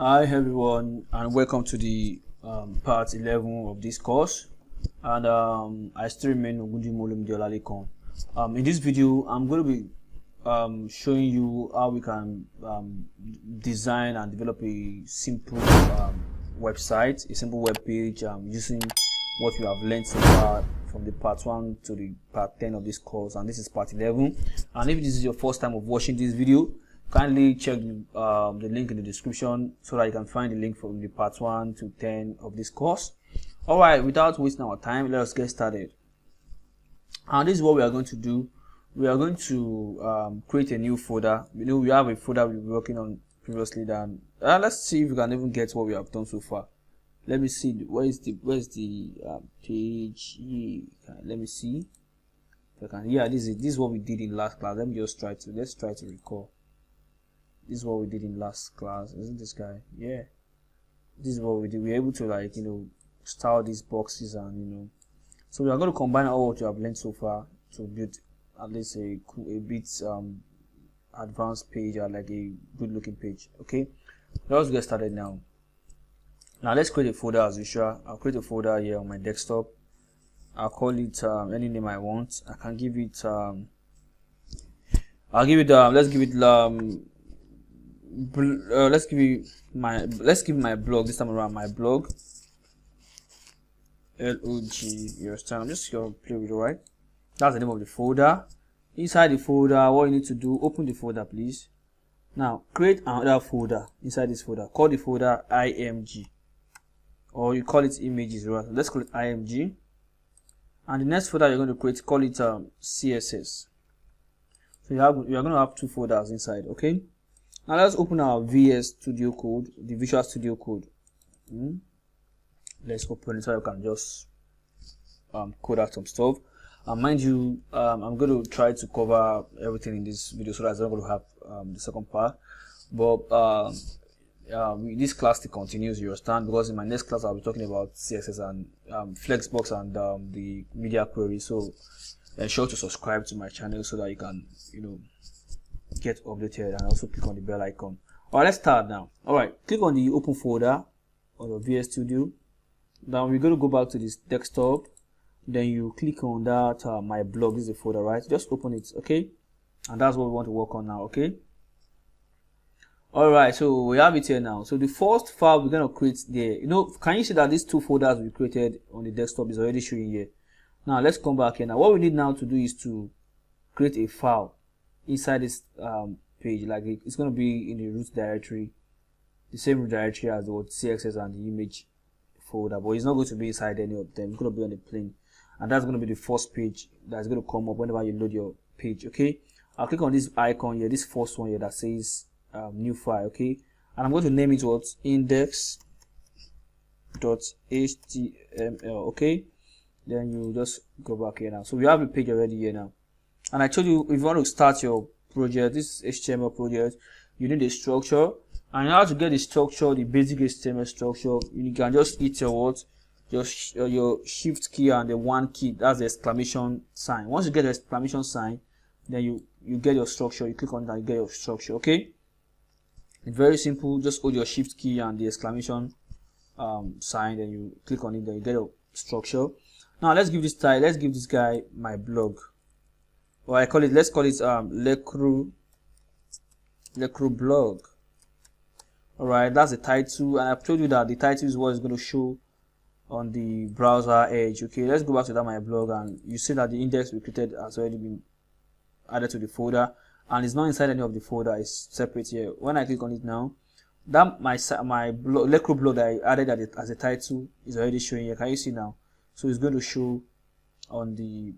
Hi everyone, and welcome to the part 11 of this course. And I still remain Ogunjimolemide. In this video, I'm going to be showing you how we can design and develop a simple website, a simple web page using what we have learned so far from the part 1 to the part 10 of this course, and this is part 11. And if this is your first time of watching this video, kindly check the link in the description so that you can find the link from the part 1 to 10 of this course. Alright, without wasting our time, let us get started. And this is what we are going to do. We are going to create a new folder. You know, we have a folder we've been working on previously. Let's see if we can even get what we have done so far. Let me see, where's the page? Let me see if I can. Yeah, this is what we did in last class. Let's try to recall. This is what we did in last class, isn't this guy? Yeah, this is what we did. We were able to style these boxes, and so we are going to combine all what you have learned so far to build at least a bit advanced page, or like a good looking page. Okay, let's get started now. Now let's create a folder as usual. I'll create a folder here on my desktop. I'll call it any name I want. I can give it let's give my blog this time around. My blog, LOG. You understand? I'm just gonna play with it, right? That's the name of the folder. Inside the folder, what you need to do, open the folder, please. Now create another folder inside this folder. Call the folder IMG, or you call it images, right? Let's call it IMG. And the next folder you're going to create, call it CSS. So you're going to have two folders inside. Okay. Now let's open our VS Studio Code, the Visual Studio Code. Let's open it so you can just code out some stuff. Mind you, I'm going to try to cover everything in this video so that I'm not going to have the second part. But this class still continues, you understand, because in my next class I'll be talking about CSS and Flexbox and the media query. So ensure to subscribe to my channel so that you can get updated, and also click on the bell icon. Alright, let's start now. Alright, click on the open folder on your VS Studio. Now we're going to go back to this desktop. Then you click on that my blog. This is the folder, right? Just open it, okay? And that's what we want to work on now, okay? Alright, so we have it here now. So the first file we're going to create there, can you see that these two folders we created on the desktop is already showing here? Now let's come back here. Now what we need now to do is to create a file inside this page. Like it's going to be in the root directory, the same root directory as the CSS and the image folder, but it's not going to be inside any of them. It's going to be on the plane, and that's going to be the first page that's going to come up whenever you load your page. Okay, I'll click on this icon here, this first one here that says new file. Okay, and I'm going to name it what, index.html. okay, then you just go back here now. So we have a page already here now. And I told you, if you want to start your project, this HTML project, you need a structure. And how to get the structure, the basic HTML structure, you can just hit your shift key and the one key, that's the exclamation sign. Once you get the exclamation sign, then you get your structure. You click on that, you get your structure. Okay, it's very simple. Just hold your shift key and the exclamation sign, then you click on it, then you get your structure. Now let's give this title. Let's give this guy my blog. Or let's call it Lecru blog. Alright, that's the title, and I've told you that the title is what is going to show on the browser edge. Okay, let's go back to that my blog, and you see that the index we created has already been added to the folder, and it's not inside any of the folder, it's separate here. When I click on it now, that my blog, Lecru blog that I added as a title is already showing here. Can you see now? So it's going to show on the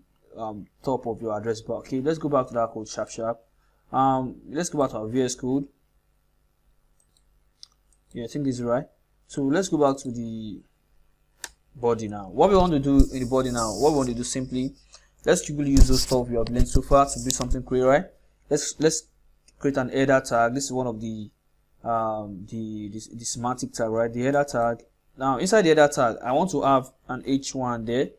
top of your address bar. Okay, let's go back to that code sharp. Let's go back to our VS Code. Yeah, I think this is right. So let's go back to the body now. What we want to do in the body now, what we want to do simply, let's simply use those stuff we have learned so far to build something great, right? Let's create an header tag. This is one of the semantic tag, right? The header tag. Now inside the header tag, I want to have an H1 there.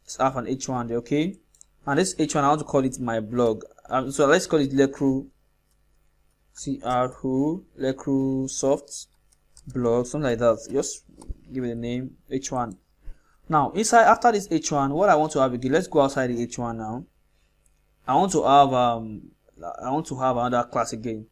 Let's have an H1 there, okay? And this H1, I want to call it my blog. So let's call it Lecru Lecru Soft blog, something like that. Just give it a name, h1. Now inside, after this h1, what I want to have again, let's go outside the h1 now. I want to have another class again.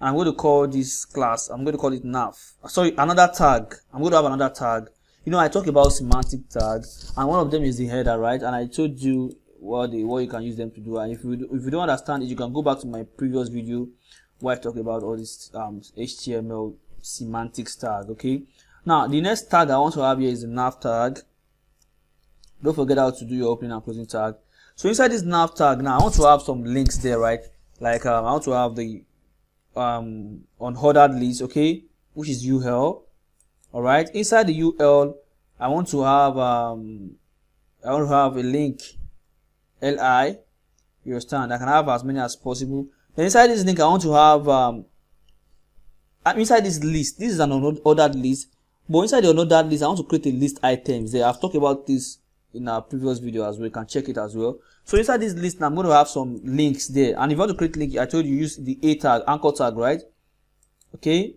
I'm going to call this class, I'm going to call it nav. Sorry, another tag. I'm going to have another tag. You know, I talk about semantic tags, and one of them is the header, right? And I told you what you can use them to do. And if you don't understand it, you can go back to my previous video where I talk about all this HTML semantics tag. Okay. Now the next tag I want to have here is the nav tag. Don't forget how to do your opening and closing tag. So inside this nav tag, now I want to have some links there, right? Like I want to have the unordered list, okay, which is UL. All right. Inside the UL, I want to have a link li. You understand? I can have as many as possible. Then inside this link, I want to have inside this list. This is an unordered list, but inside the unordered list, I want to create a list items there. I've talked about this in our previous video as well. You can check it as well. So inside this list, I'm going to have some links there. And if you want to create link, I told you use the a tag, anchor tag, right? Okay.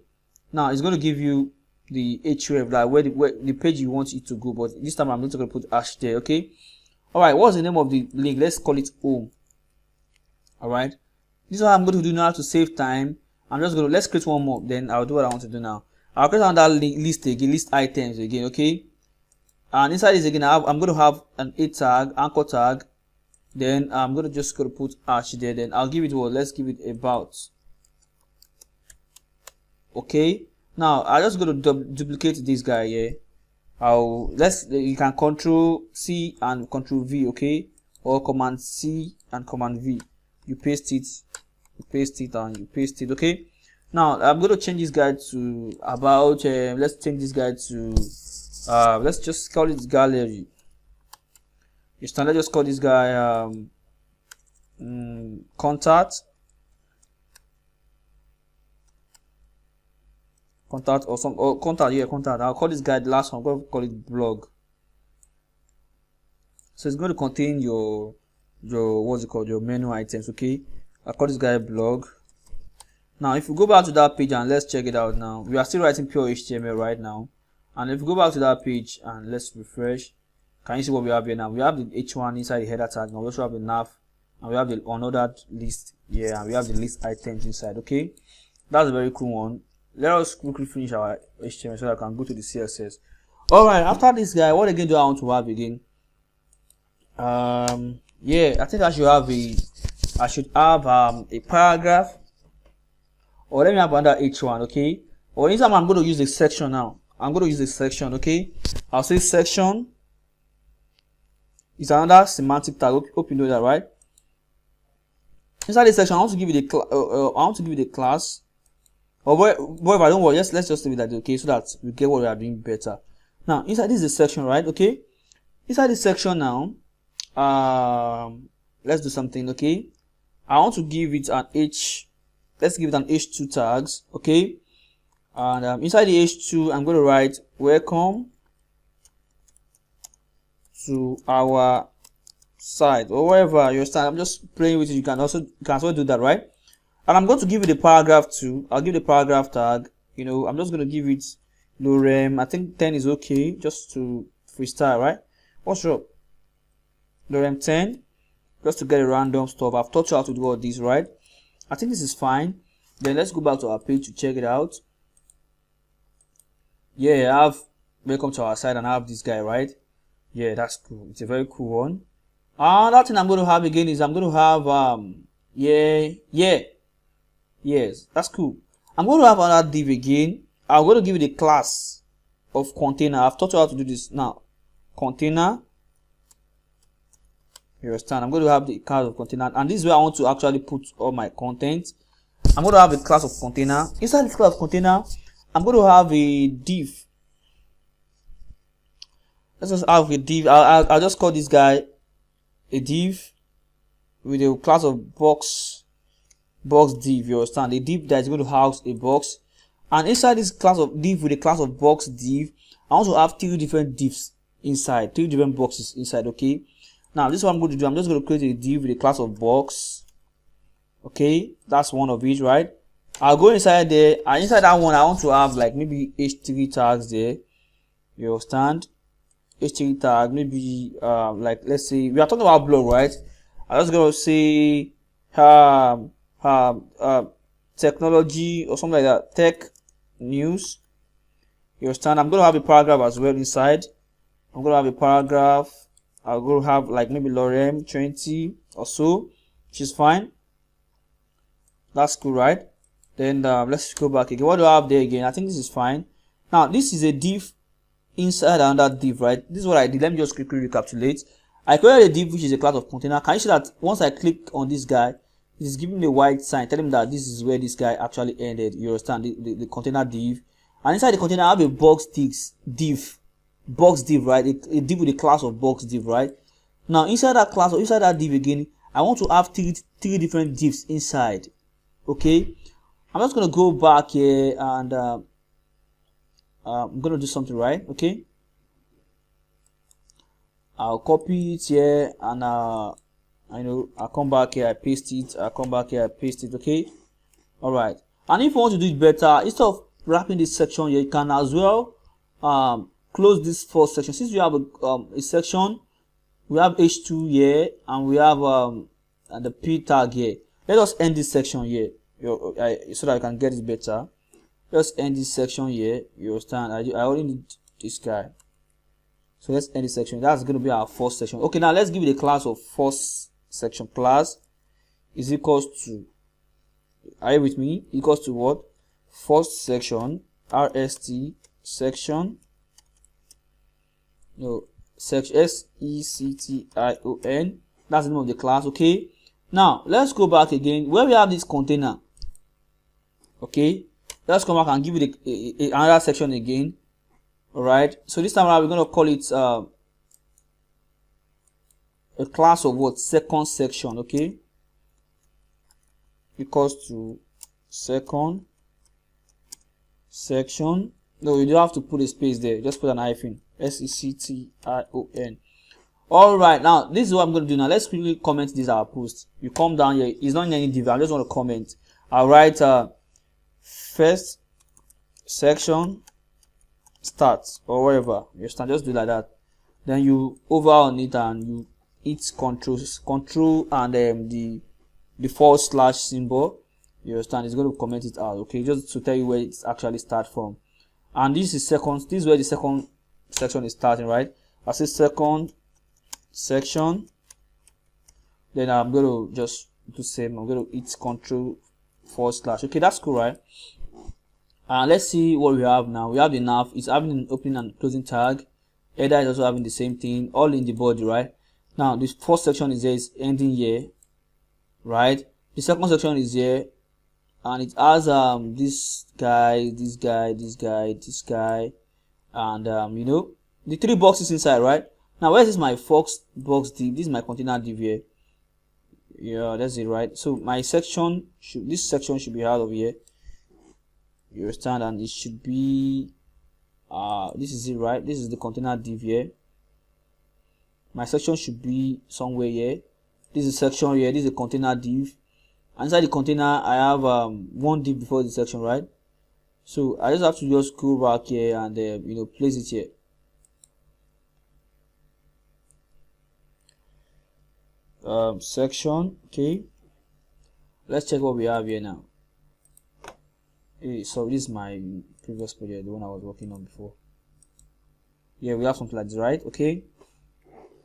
Now it's going to give you the href, like where the page you want it to go. But this time I'm not going to put hash there. Okay. All right. What's the name of the link? Let's call it home. All right. This is what I'm going to do now to save time. I'm just going to, let's create one more. Then I'll do what I want to do now. I'll create another list again, list items again. Okay. And inside this again, I'm going to have an a tag, anchor tag. Then I'm going to just go to put hash there. Then I'll give it what? Let's give it about. Okay. Now I'm just going to duplicate this guy here. You can Control C and Control V, okay, or Command C and Command V. You paste it, and you paste it. Okay. Now I'm going to change this guy to about. Let's change this guy to. Let's just call it gallery. Let's just call this guy contact or contact. Yeah, contact. I'll call this guy the last one. I'm going to call it blog. So it's going to contain your what's it called, your menu items. Okay. I'll call this guy blog. Now if you go back to that page and let's check it out now, we are still writing pure HTML right now. And if you go back to that page and let's refresh, can you see what we have here now? We have the h1 inside the header tag. Now we also have the nav, and we have the unordered list here, and we have the list items inside. Okay, that's a very cool one. Let us quickly finish our HTML so that I can go to the CSS. All right, after this guy, what again do I want to have again? Yeah, I think I should have a paragraph, or let me have another h1. Okay, or anytime I'm going to use a section now. I'm going to use a section. Okay, I'll say section is another semantic tag. Hope you know that, right? Inside this section, I want to give you the class. Or whatever, don't worry. Let's just leave it that, okay, so that we get what we are doing better. Now, inside this is a section, right? Okay. Inside this section now, let's do something. Okay, I want to give it an h. Let's give it an h2 tags. Okay. And inside the h2, I'm going to write welcome to our site, or wherever you start. I'm just playing with it. You can also do that, right? And I'm going to give it a paragraph too. I'll give the paragraph tag. You know, I'm just going to give it lorem. I think 10 is okay, just to freestyle, right? What's up? Lorem 10, just to get a random stuff. I've taught you how to do all these, right? I think this is fine. Then let's go back to our page to check it out. Yeah, I have welcome to our site, and I have this guy, right? Yeah, that's cool. It's a very cool one. Another thing I'm going to have again is I'm going to have yes, that's cool. I'm going to have another div again. I'm going to give it a class of container. I've taught you how to do this now. Container. You understand? I'm going to have the class of container, and this is where I want to actually put all my content. I'm going to have a class of container. Inside this class of container, I'm going to have a div. Let's just have a div. I'll just call this guy a div with a class of box div. You understand? A div that is going to house a box, and inside this class of div with a class of box div, I want to have 3 different divs inside, 3 different boxes inside. Okay, now this is what I'm going to do. I'm just going to create a div with a class of box. Okay, that's one of it, right? I'll go inside there, and inside that one I want to have like maybe h3 tags there. You understand? h3 tag, maybe like, let's say we are talking about blog, right? I'm just gonna say technology or something like that, tech news. You understand? I'm gonna have a paragraph as well inside. I'm gonna have a paragraph. I'll go have like maybe Lorem 20 or so, which is fine. That's cool, right? Then let's go back again. What do I have there again? I think this is fine. Now this is a div inside another div, right? This is what I did. Let me just quickly recapitulate. I created a div which is a class of container. Can you see that once I click on this guy, it is giving me a white sign telling me that this is where this guy actually ended. You understand? The container div, and inside the container I have a box div, right? A div with a class of box div, right? Now inside that class or inside that div again, I want to have three different divs inside. Okay, I'm just gonna go back here and I'm gonna do something, right? Okay, I'll copy it here and I'll come back here, I paste it, I'll come back here, I paste it. Okay, all right. And if you want to do it better, instead of wrapping this section here, you can as well close this first section. Since we have a section, we have h2 here and we have the p tag here. Let us end this section here so that I can get it better. Let's end this section here. You understand? I only need this guy. So let's end this section. That's going to be our first section. Okay, now let's give it a class of first section. Class is equals to, are you with me? Equals to what? First section, rst section, section section. That's the name of the class. Okay, now let's go back again where we have this container. Okay, let's come back and give it another section again. All right, so this time around we're going to call it a class of what? Second section. Okay, equals to second section. No, you don't have to put a space there, just put an hyphen. section. All right, now this is what I'm going to do now. Let's quickly comment this our post. You come down here, it's not in any div, I just want to comment. I'll write first section start or whatever. You start, just do like that. Then you hover on it and you hit control and the / symbol. You understand? It's going to comment it out. Okay, just to tell you where it's actually start from. And this is second. This is where the second section is starting, right? I say second section. Then I'm going to just do same. I'm going to hit control / okay, that's cool, right? And let's see what we have now. We have the nav. It's having an opening and closing tag. Header is also having the same thing, all in the body, right? Now this first section is here, is ending here, right? The second section is here, and it has this guy, this guy, and the three boxes inside, right? Now where is my box div? This is my container div here. Yeah, that's it, right? So my section this section should be out of here. You understand? And it should be this is it, right? This is the container div here. My section should be somewhere here. This is section here. This is the container div. And inside the container I have one div before the section, right? So I just have to just go back here and place it here. Section. Okay, let's check what we have here now. So this is my previous project, the one I was working on before. Yeah, we have something like this, right? Okay,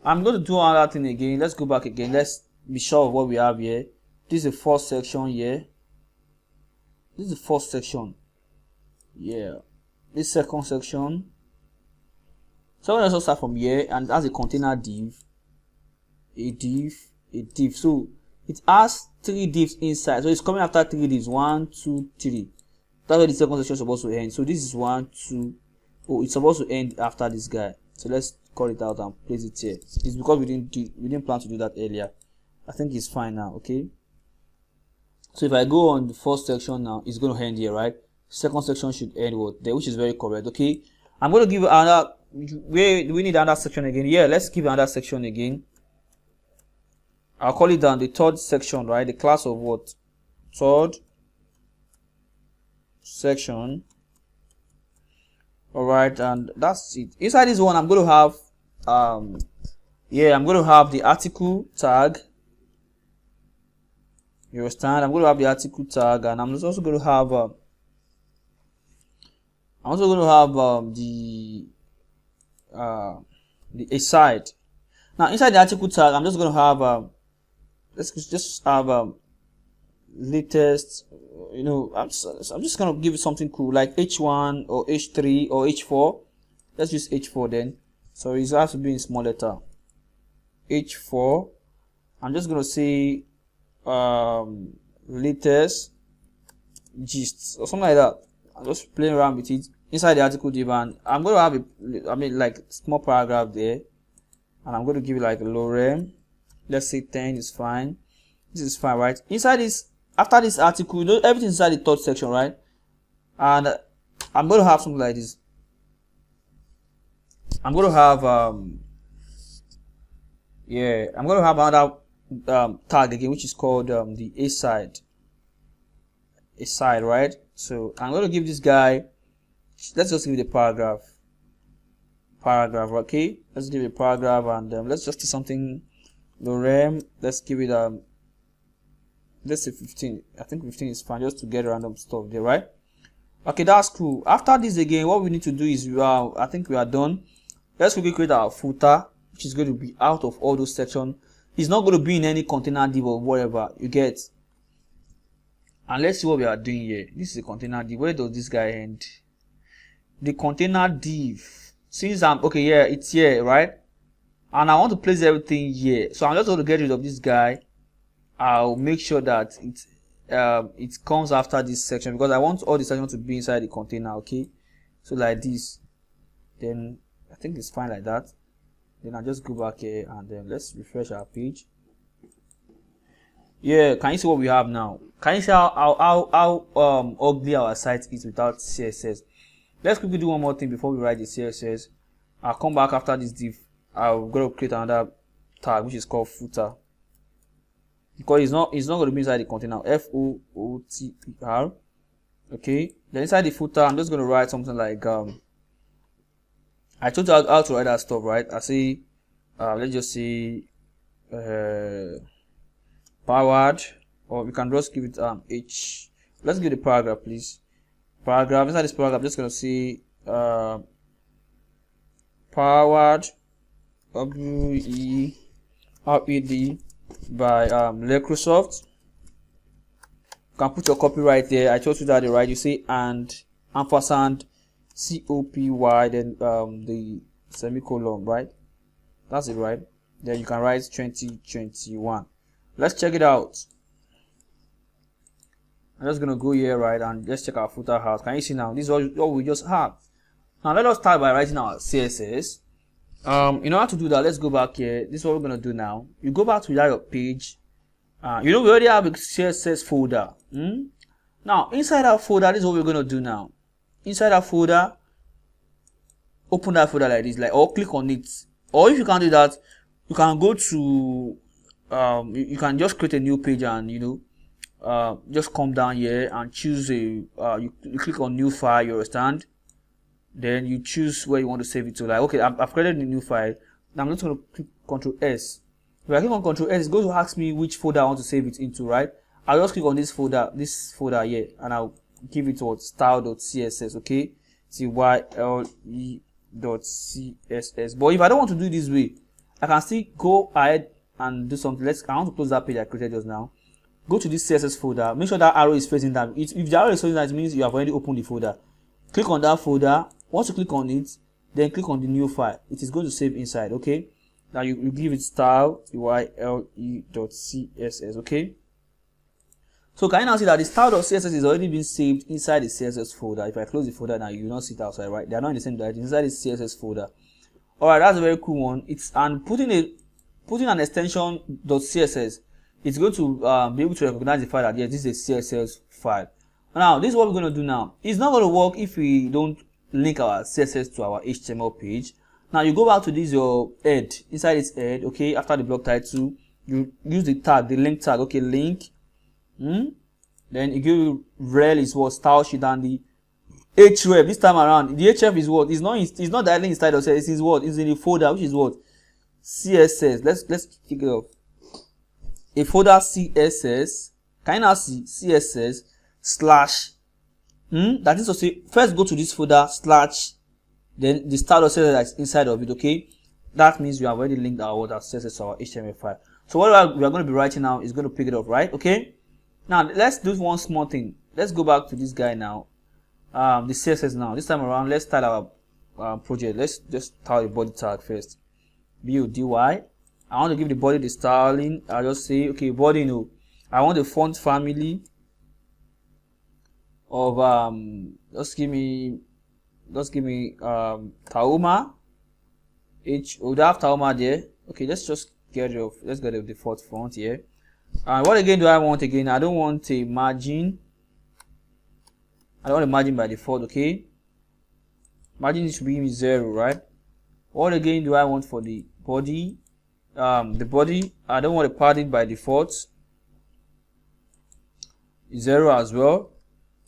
I'm going to do another thing again. Let's go back again. Let's be sure of what we have here. This is the first section here. This is the first section. Yeah, this second section. So let's also start from here, and as a container div, a div. So it has 3 divs inside. So it's coming after 3 divs. 1, 2, 3. That's where the second section is supposed to end. So this is 1, 2. Oh, it's supposed to end after this guy. So let's call it out and place it here. It's because we didn't plan to do that earlier. I think it's fine now. Okay. So if I go on the first section now, it's going to end here, right? Second section should end what there, which is very correct. Okay. I'm going to give another. We need another section again. Yeah, let's give another section again. I'll call it down the third section, right? The class of what? Third section. All right, and that's it. Inside this one, I'm going to have I'm going to have the article tag. You understand? I'm going to have the article tag, and I'm also going to have the aside. Now inside the article tag, I'm just going to have let's just have latest. You know, I'm just going to give it something cool like H1 or H3 or H4. Let's use H4 then. So it has to be in small letter. H4. I'm just going to say latest gist or something like that. I'm just playing around with it inside the article div, and I'm going to have like small paragraph there, and I'm going to give it like lorem. Let's say 10 is fine. This is fine, right? Inside this, after this article, you know, everything inside the third section, right? And I'm going to have something like this. I'm going to have I'm going to have another tag again, which is called the aside, right? So I'm going to give this guy, let's just give it a paragraph, okay? Let's give it a paragraph, and let's just do something lorem. Let's give it let's say 15. I think 15 is fine, just to get random stuff there, right? Okay, that's cool. After this again, what we need to do is I think we are done. Let's quickly create our footer, which is going to be out of all those sections. It's not going to be in any container div or whatever, you get. And let's see what we are doing here. This is a container div. Where does this guy end? The container div. Since it's here, right? And I want to place everything here. So I'm just going to get rid of this guy. I'll make sure that it comes after this section, because I want all the sections to be inside the container, okay? So like this. Then I think it's fine like that. Then I'll just go back here, and then let's refresh our page. Yeah, can you see what we have now? Can you see how ugly our site is without CSS? Let's quickly do one more thing before we write the CSS. I'll come back after this div. I'm going to create another tag which is called footer, because it's not going to be inside the container. F-O-O-T-E-R. Okay, then inside the footer, I'm just going to write something like I told you how to write that stuff, right? I say let's just say powered, or we can just give it H. Let's give the paragraph, please. Paragraph. Inside this paragraph, I'm just going to say powered W-E-R-E-D by Microsoft. You can put your copyright there. I told you that, right? You say and ampersand COPY, then the semicolon, right? That's it, right? Then you can write 2021. Let's check it out. I'm just gonna go here, right, and let's check our footer out. Can you see now? This is what we just have. Now let us start by writing our CSS. In order to do that, let's go back here. This is what we're gonna do now. You go back to your page. We already have a CSS folder. Now inside our folder, this is what we're gonna do now. Inside our folder, open that folder like this, or click on it. Or if you can't do that, you can go to you can just create a new page, and just come down here and choose you click on new file, you understand? Then you choose where you want to save it to. Like, okay, I've created a new file. Now I'm just going to click Ctrl S. If I click on Ctrl S, it's going to ask me which folder I want to save it into, right? I'll just click on this folder here, and I'll give it to style.css, okay? CYLE.css. But if I don't want to do it this way, I can still go ahead and do something. I want to close that page I created just now. Go to this CSS folder. Make sure that arrow is facing down. If the arrow is facing down, it means you have already opened the folder. Click on that folder. Once you click on it, then click on the new file. It is going to save inside, okay? Now you give it style CYLE.css, okay? So can you now see that the style.css is already been saved inside the CSS folder? If I close the folder now, you will not see it outside, right? They are not in the same direction. Inside the CSS folder. Alright, that's a very cool one. And putting an extension .css, it's going to be able to recognize the file that yes, this is a CSS file. Now, this is what we're going to do now. It's not going to work if we don't link our CSS to our HTML page. Now, you go back to this your head. Inside this head, okay, after the block title, you use the tag, the link tag, okay, link. Then it gives you rel is what style sheet, and the href this time around. The href is what? It's not directly inside of CSS. It's what? It's in the folder, which is what? CSS. Let's kick it off. A folder CSS. Can you now see CSS slash? That is to say, first go to this folder slash, then the style of CSS that's inside of it. Okay, that means we have already linked our CSS to our HTML file. So what we are going to be writing now is going to pick it up, right? Okay. Now let's do one small thing. Let's go back to this guy now. The CSS now. This time around, let's style our project. Let's just style the body tag first. Body. I want to give the body the styling. I'll just say, okay, body. No, I want the font family of just give me Tauma. Would have Tauma there. Okay, let's get rid of the default font here. And what again do I want again? I don't want a margin. I don't want a margin by default. Okay, margin should be 0, right? What again do I want for the body? The body, I don't want a padding by default, 0 as well.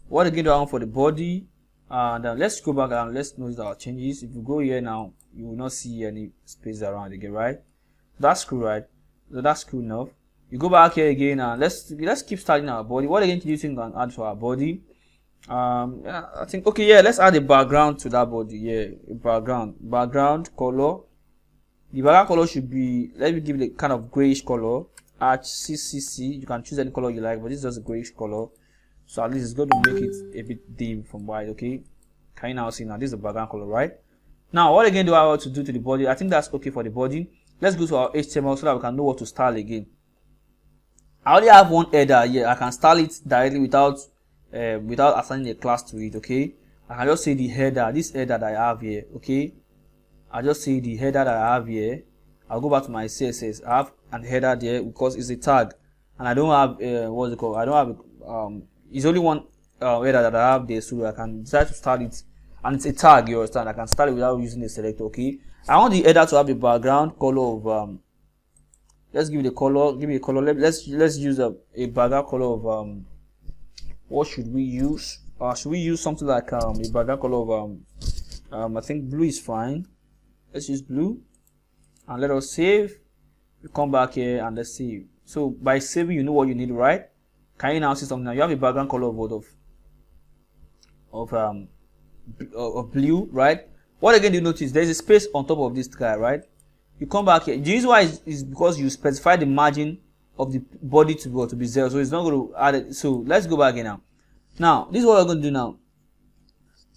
What again do I want for the body? And let's go back and let's notice our changes. If you go here now, you will not see any space around again, right? That's cool, right? So that's cool enough. You go back here again and let's keep starting our body. What again do you think we can add to our body? Yeah, I think, okay, yeah, let's add a background to that body. Yeah, a background color. The background color should be, let me give it a kind of grayish color. HCCC. You can choose any color you like, but this is just a grayish color. So at least it's going to make it a bit dim from white. Okay, can you now see now? This is the background color, right? Now, what again do I want to do to the body? I think that's okay for the body. Let's go to our HTML so that we can know what to style again. I already have one header here. I can style it directly without assigning a class to it. Okay, I can just say the header, this header that I have here. Okay, I just say the header that I have here. I'll go back to my CSS. I have an header there because it's a tag, and I don't have what's it called? I don't have it's only one header that I have there, so I can decide to style it, and it's a tag. You understand? I can style it without using the selector. Okay, I want the header to have a background color of let's give it a color. Give me a color. Let's use a background color of what should we use? Should we use something like a background color of I think blue is fine. Let's use blue, and let us save. We come back here and let's save. So by saving, you know what you need, right? Can you now see something? Now you have a background color of blue, right? What again do you notice? There's a space on top of this guy, right? You come back here. The reason why is because you specify the margin of the body to be 0, so it's not going to add it. So let's go back here now. Now this is what we're going to do now.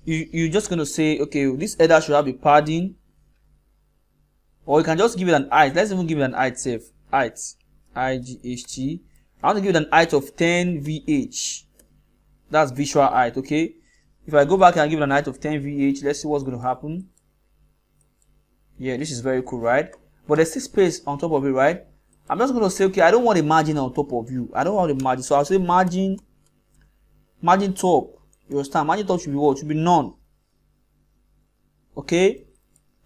You're just going to say, okay, this header should have a padding, or you can just give it an height. Let's even give it an height. Safe height, IGHT. I want to give it an height of 10 VH. That's visual height. Okay. If I go back and give it an height of 10 VH, let's see what's going to happen. Yeah, this is very cool, right? But there's still space on top of it, right? I'm just going to say, okay, I don't want a margin on top of you. I don't want a margin. So I'll say margin top. You understand? Margin top should be what? Should be none. Okay?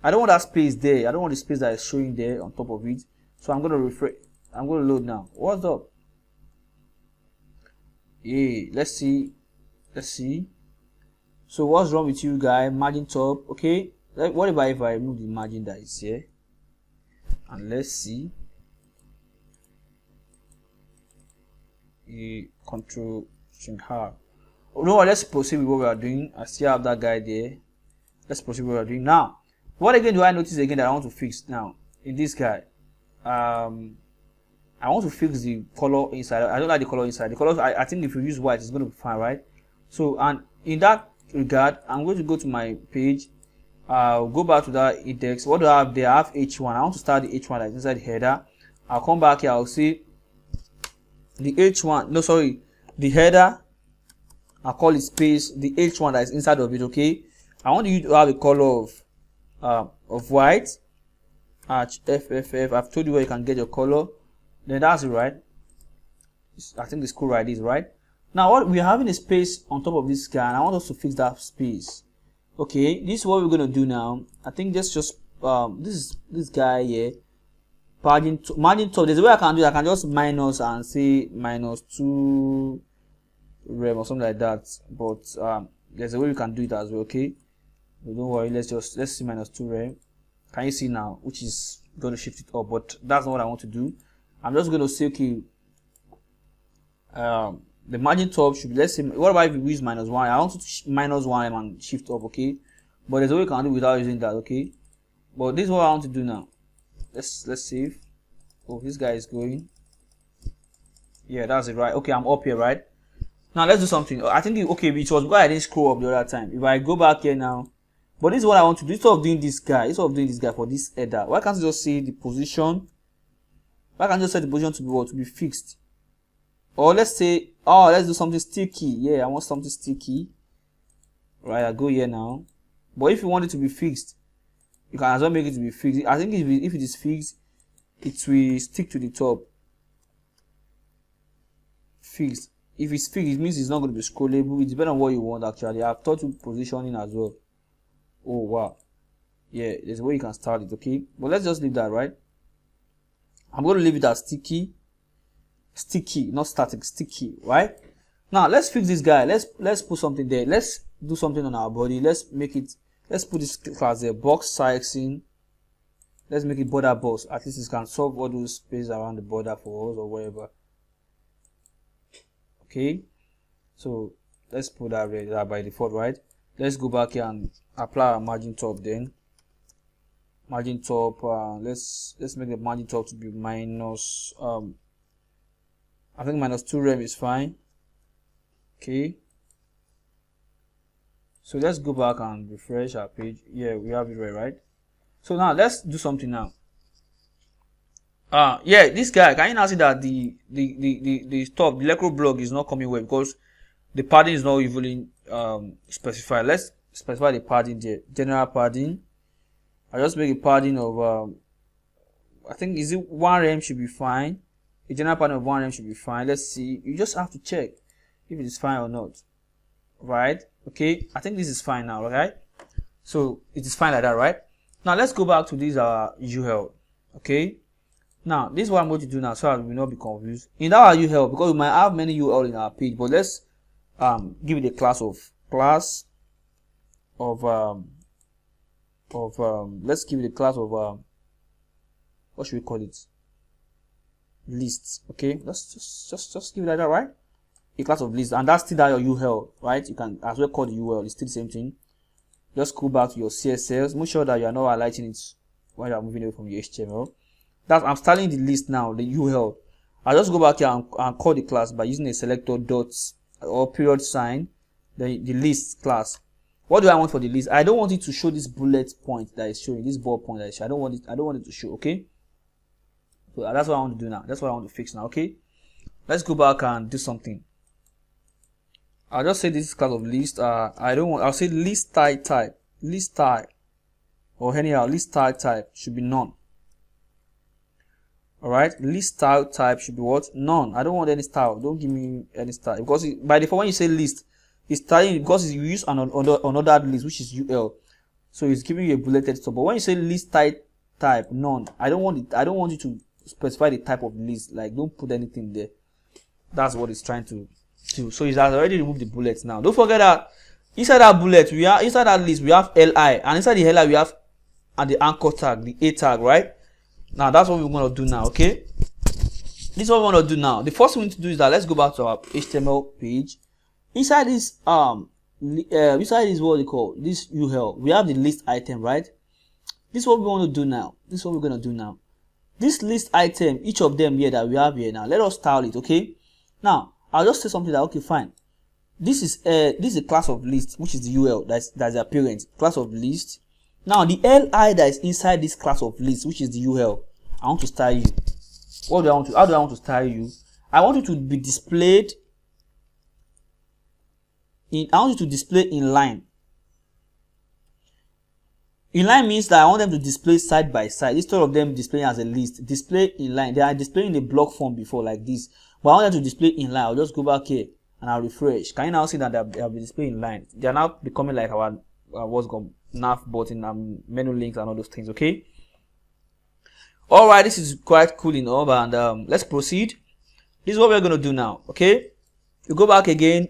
I don't want that space there. I don't want the space that is showing there on top of it. So I'm going to refresh. I'm going to load now. What's up? Yeah, let's see. So what's wrong with you guys? Margin top. Okay. What if I remove the margin that is here? And let's see. Control string R. Oh, no, let's proceed with what we are doing. I still have that guy there. Let's proceed with what we are doing now. What again do I notice again that I want to fix now in this guy? I want to fix the color inside. I don't like the color inside. The color, I think if you use white, it's going to be fine, right? So, and in that regard, I'm going to go to my page. Go back to that index. What do I have there? I have H1. I want to start the H1 that's inside the header. I'll come back here. I'll see the H1. No, sorry, the header. I'll call it space. The H1 that is inside of it. Okay. I want you to have a color of white. FFF. I've told you where you can get your color. Then that's it, right? I think the school right is right. Now what we're having a space on top of this guy, and I want us to fix that space. Okay, this is what we're gonna do now. I think just this guy here. Margin top. There's a way I can do it. I can just minus and say -2. rem or something like that, but there's a way we can do it as well. Okay, but don't worry, let's see -2 rem. Can you see now, which is going to shift it up? But that's not what I want to do. I'm just going to say, okay, the margin top should be, let's say, what about if we use -1? I want to -1 and shift up. Okay, but there's a way you can do without using that. Okay, but this is what I want to do now. Let's save. Oh, this guy is going. Yeah, that's it, right? Okay, I'm up here, right? Now let's do something. I think okay, it was because I didn't scroll up the other time. If I go back here now, but this is what I want to do. Instead of doing this guy, for this header, why can't you just say the position? Why can't you just set the position to be what? To be fixed? Or let's say, oh, let's do something sticky. Yeah, I want something sticky. Right, I go here now. But if you want it to be fixed, you can as well make it to be fixed. I think if it is fixed, it will stick to the top. Fixed. If it's fixed, it means it's not going to be scrollable. It depends on what you want actually. I've taught you positioning as well. Oh wow. Yeah, there's a way you can start it, okay? But let's just leave that, right? I'm going to leave it as sticky. Sticky, not static, sticky, right? Now let's fix this guy. Let's put something there. Let's do something on our body. Let's put this class there, box sizing. Let's make it border box. At least it can solve all those spaces around the border for us or whatever. Okay, so let's put that there by default, right? Let's go back here and apply our margin top. Then margin top, let's make the margin top to be minus I think -2 rem is fine. Okay, so let's go back and refresh our page. Yeah, we have it right? So now let's do something now. Yeah, this guy, can you now see that the top, the Lecro block is not coming well because the padding is not even specified. Let's specify the padding there. General padding. I just make a padding of I think is it 1 rem should be fine. A general padding of 1 rem should be fine. Let's see. You just have to check if it is fine or not. Right? Okay. I think this is fine now, right? So it is fine like that, right? Now let's go back to this UL. Okay. Now, this is what I'm going to do now so that we will not be confused. In our UL, because we might have many UL in our page, but let's give it a class of let's give it a class of what should we call it? Lists. Okay, let's just give it like that, right? A class of lists, and that's still that your UL, right? You can as well call the UL, it's still the same thing. Just go back to your CSS, make sure that you are not highlighting it when you are moving away from your HTML. I'm starting the list now, the UL. I'll just go back here and call the class by using a selector dots or period sign, the list class. What do I want for the list? I don't want it to show this bullet point that is showing, this ball point that is showing. I don't want it to show, okay? So that's what I want to do now. That's what I want to fix now, okay? Let's go back and do something. I'll just say this is class of list. I'll say list type, or anyhow, list type should be none. Alright, list style type should be what? None. I don't want any style. Don't give me any style. Because by default, when you say list, it's styling because you use another list, which is UL. So it's giving you a bulleted stuff. But when you say list type none, I don't want it. I don't want you to specify the type of list. Like, don't put anything there. That's what it's trying to do. So it has already removed the bullets now. Don't forget that inside that bullet, inside that list, we have LI, and inside the LI we have the anchor tag, the A tag, right? Now that's what we're going to do now, okay? This is what we want to do now. The first thing we need to do is that let's go back to our HTML page. Inside this inside this what they call this UL, we have the list item, right? This is what we want to do now. This is what we're going to do now. This list item, each of them here that we have here now, let us style it, okay? Now I'll just say something that okay, fine. This is a class of list, which is the UL, that's the appearance class of list. Now the LI that is inside this class of list, which is the UL, I want to style you. What do I want to? How do I want to style you? I want you to be displayed in. I want you to display in line. In line means that I want them to display side by side instead of them displaying as a list. Display in line. They are displaying in a block form before like this, but I want them to display in line. I'll just go back here and I'll refresh. Can you now see that they have been displaying in line? They are now becoming like our what's called nav button and menu links and all those things. Okay. All right, this is quite cool enough, and let's proceed. This is what we're going to do now. Okay, You go back again.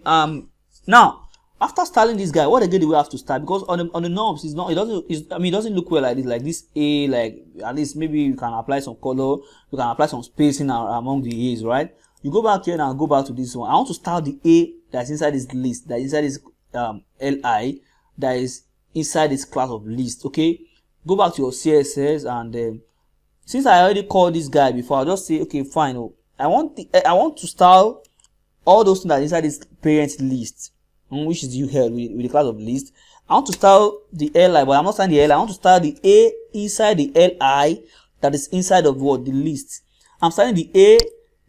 Now after styling this guy, what again do we have to style? Because on the knobs, it's not, it doesn't, I mean, it doesn't look well like this. Like this A, like at least maybe you can apply some color, you can apply some spacing among the A's, right? You go back here and go back to this one. I want to style the A that's inside this list, that inside this li, that is inside this class of list. Okay, go back to your CSS, and since I already called this guy before, I'll just say okay, fine. I want to style all those things that inside this parent list, which is UL with the class of list. I want to style the li, but I'm not styling the li. I want to style the A inside the li that is inside of what, the list. I'm styling the A,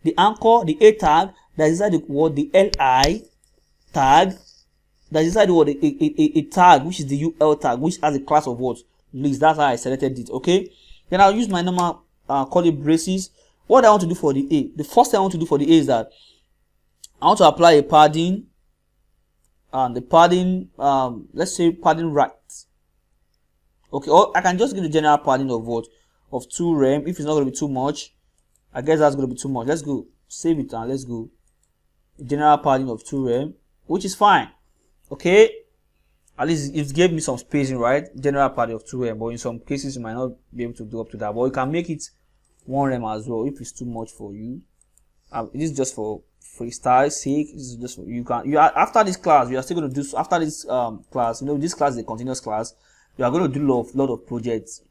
the anchor, the A tag that is inside the what, the li tag that is inside the what, a tag which is the UL tag, which has a class of what, list. That's how I selected it. Okay, then I'll use my normal curly braces. What I want to do for the A, the first thing I want to do for the A is that I want to apply a padding, and the padding, let's say padding right. Okay, or I can just give the general padding of what, of 2 rem. If it's not going to be too much, I guess that's going to be too much. Let's go save it and let's go general padding of 2 rem, which is fine. Okay, at least it gave me some spacing, right? General padding of 2 rem, but in some cases you might not be able to do up to that, but you can make it 1 rem as well if it's too much for you. This is just for freestyle sake. This is just for, you are after this class, you are still going to do, after this class, you know, this class is a continuous class. You are going to do lot of projects,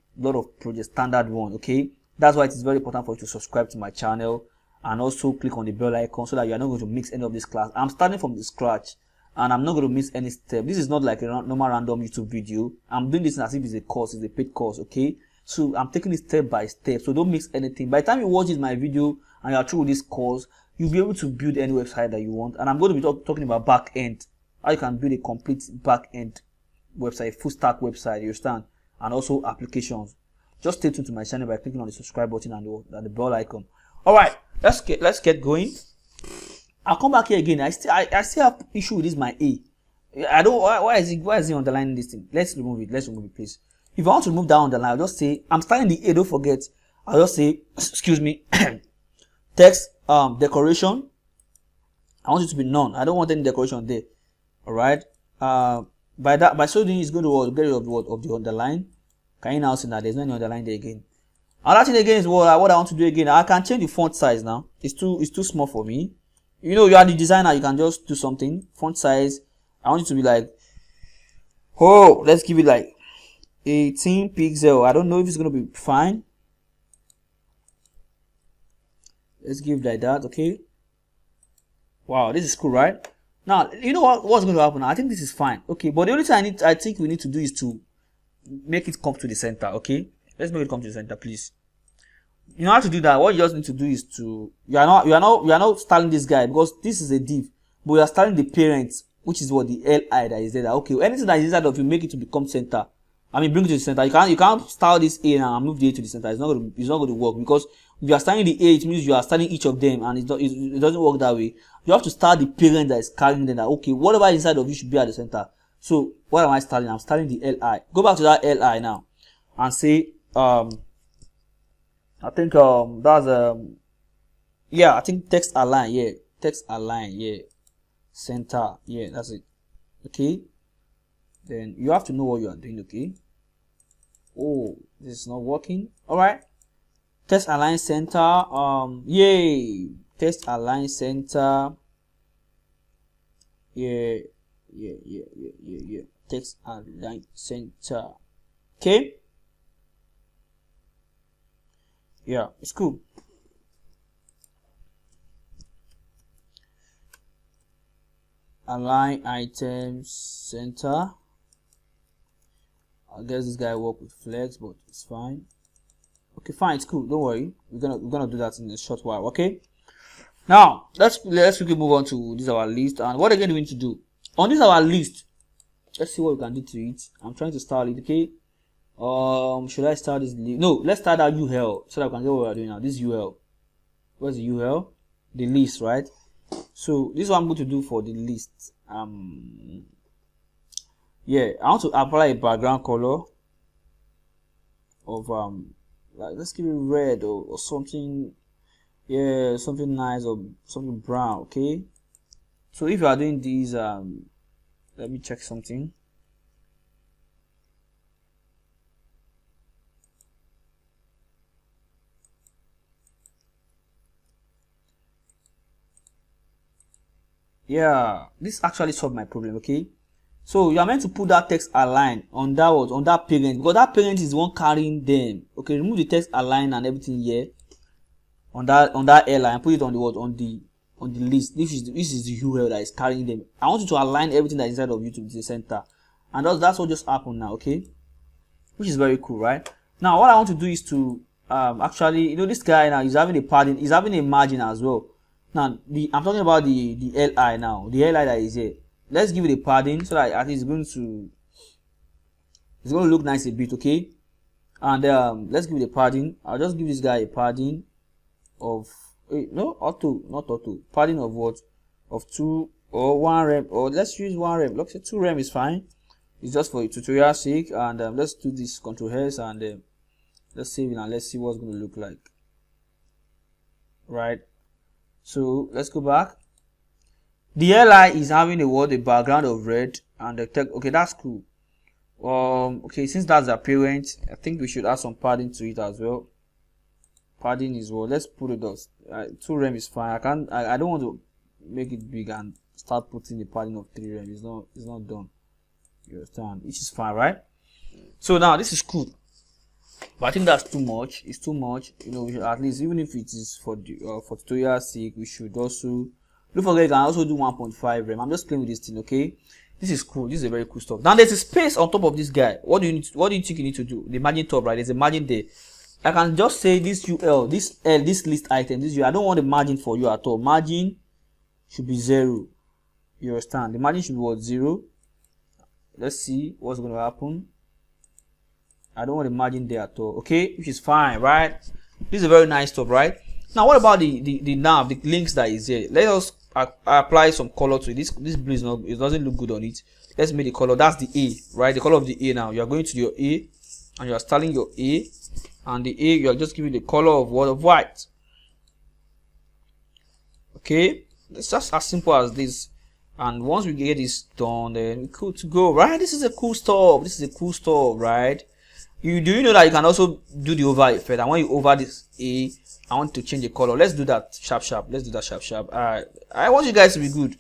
standard one. Okay, that's why it is very important for you to subscribe to my channel and also click on the bell icon so that you are not going to mix any of this class. I'm starting from the scratch and I'm not going to miss any step. This is not like a normal random YouTube video. I'm doing this as if it's a course, it's a paid course. Okay, so I'm taking it step by step, so don't mix anything. By the time you watch my video and you are through with this course, you'll be able to build any website that you want. And I'm going to be talking about back end, how you can build a complete back end website, full stack website, you understand, and also applications. Just stay tuned to my channel by clicking on the subscribe button and the bell icon. All right, let's get going. I'll come back here again. I still have issue with this my A. I don't, why is it underlining this thing? Let's remove it, please. If I want to remove that underline, I'll just say I'm styling the A. Don't forget, I'll just say excuse me, text decoration. I want it to be none. I don't want any decoration there. All right. By so doing, it's going to get rid of the underline. Can you now see that there's no underline there again? Another thing again is what I want to do again. I can change the font size now. It's too small for me. You know, you are the designer. You can just do something. Font size, I want it to be like, oh, let's give it like 18 pixel. I don't know if it's gonna be fine. Let's give it like that. Okay. Wow, this is cool, right? Now, you know what's going to happen? I think this is fine. Okay, but the only thing I think we need to do is to make it come to the center. Okay, let's make it come to the center, please. You know how to do that. What you just need to do is to, you are not styling this guy because this is a div, but you are styling the parent, which is what, the li that is there. Okay, anything that is inside of you, make it to become center. I mean, bring it to the center. You can't style this A now and move the A to the center. It's not going to work, because if you are styling the A, it means you are styling each of them, and it doesn't work that way. You have to style the parent that is carrying them. That, okay, whatever is inside of you should be at the center. So what am I styling? I'm styling the li. Go back to that li now and say I think that's yeah, I think text align, yeah, text align, yeah, center, yeah, that's it. Okay, then you have to know what you are doing. Okay, oh, this is not working. All right, text align center, yay, text align center, yeah, text align center. Okay, yeah, it's cool. Align items center. I guess this guy work with flex, but it's fine. Okay, fine, it's cool. Don't worry. We're gonna do that in a short while. Okay. Now let's quickly move on to this our list. And what again do we need to do on this our list? Let's see what we can do to it. I'm trying to start it. Okay. Should I start this? No, let's start that UL so that we can get what we're doing now. This UL. Where's the UL? The list, right? So this is what I'm going to do for the list. Yeah, I want to apply a background color of like, let's give it red or something. Yeah, something nice, or something brown. Okay, So if you are doing these, let me check something. Yeah, this actually solved my problem. Okay, so you are meant to put that text align on that word, on that parent, because that parent is the one carrying them. Okay, remove the text align and everything here on that airline and put it on the word, on the list. This is the URL that is carrying them. I want you to align everything that is inside of YouTube to the center, and that's what just happened now. Okay, which is very cool, right? Now what I want to do is to actually, this guy now is having a padding, he's having a margin as well. Now I'm talking about the li now, the li that is here. Let's give it a padding so that at least it's going to look nice a bit. Okay, and let's give it a padding. I'll just give this guy a padding of not auto padding of what, of 2 or 1 rem, or let's use 1 rem. Let's say 2 rem is fine. It's just for a tutorial sake. And let's do this Ctrl+S and let's save it and let's see what's going to look like. Right, so let's go back. The li is having a background of red and the text. Okay, that's cool. Okay, since that's the parent, I think we should add some padding to it as well. Padding is what, let's put it as 2 rem is fine. I don't want to make it big and start putting the padding of 3 rem. It's not done. You understand? Which is fine, right? So now this is cool, but I think that's too much. It's too much. We should at least, even if it is for tutorial sake, we should also, don't forget you can also do 1.5 rem. I'm just playing with this thing. Okay, this is cool. This is a very cool stuff. Now there's a space on top of this guy. What do you think you need to do? The margin top, right? There's a margin there. I can just say this UL, this L, this list item, this U. I don't want a margin for you at all. Margin should be 0. You understand? The margin should be what, 0. Let's see what's going to happen. I don't want a margin there at all. Okay, which is fine, right? This is a very nice stuff, right? Now what about the nav, the links that is here? Let us apply some color to it. This blue is not, it doesn't look good on it. Let's make the color, that's the A, right? The color of the A. Now you are going to your A and you are styling your A, and the A you are just giving the color of what, of white. Okay, it's just as simple as this. And once we get this done, then we're cool to go, right? This is a cool stuff. This is a cool stuff, right? Do you know that you can also do the over effect? And when you over this A, I want to change the color. Let's do that sharp. Let's do that sharp. Alright, I want you guys to be good.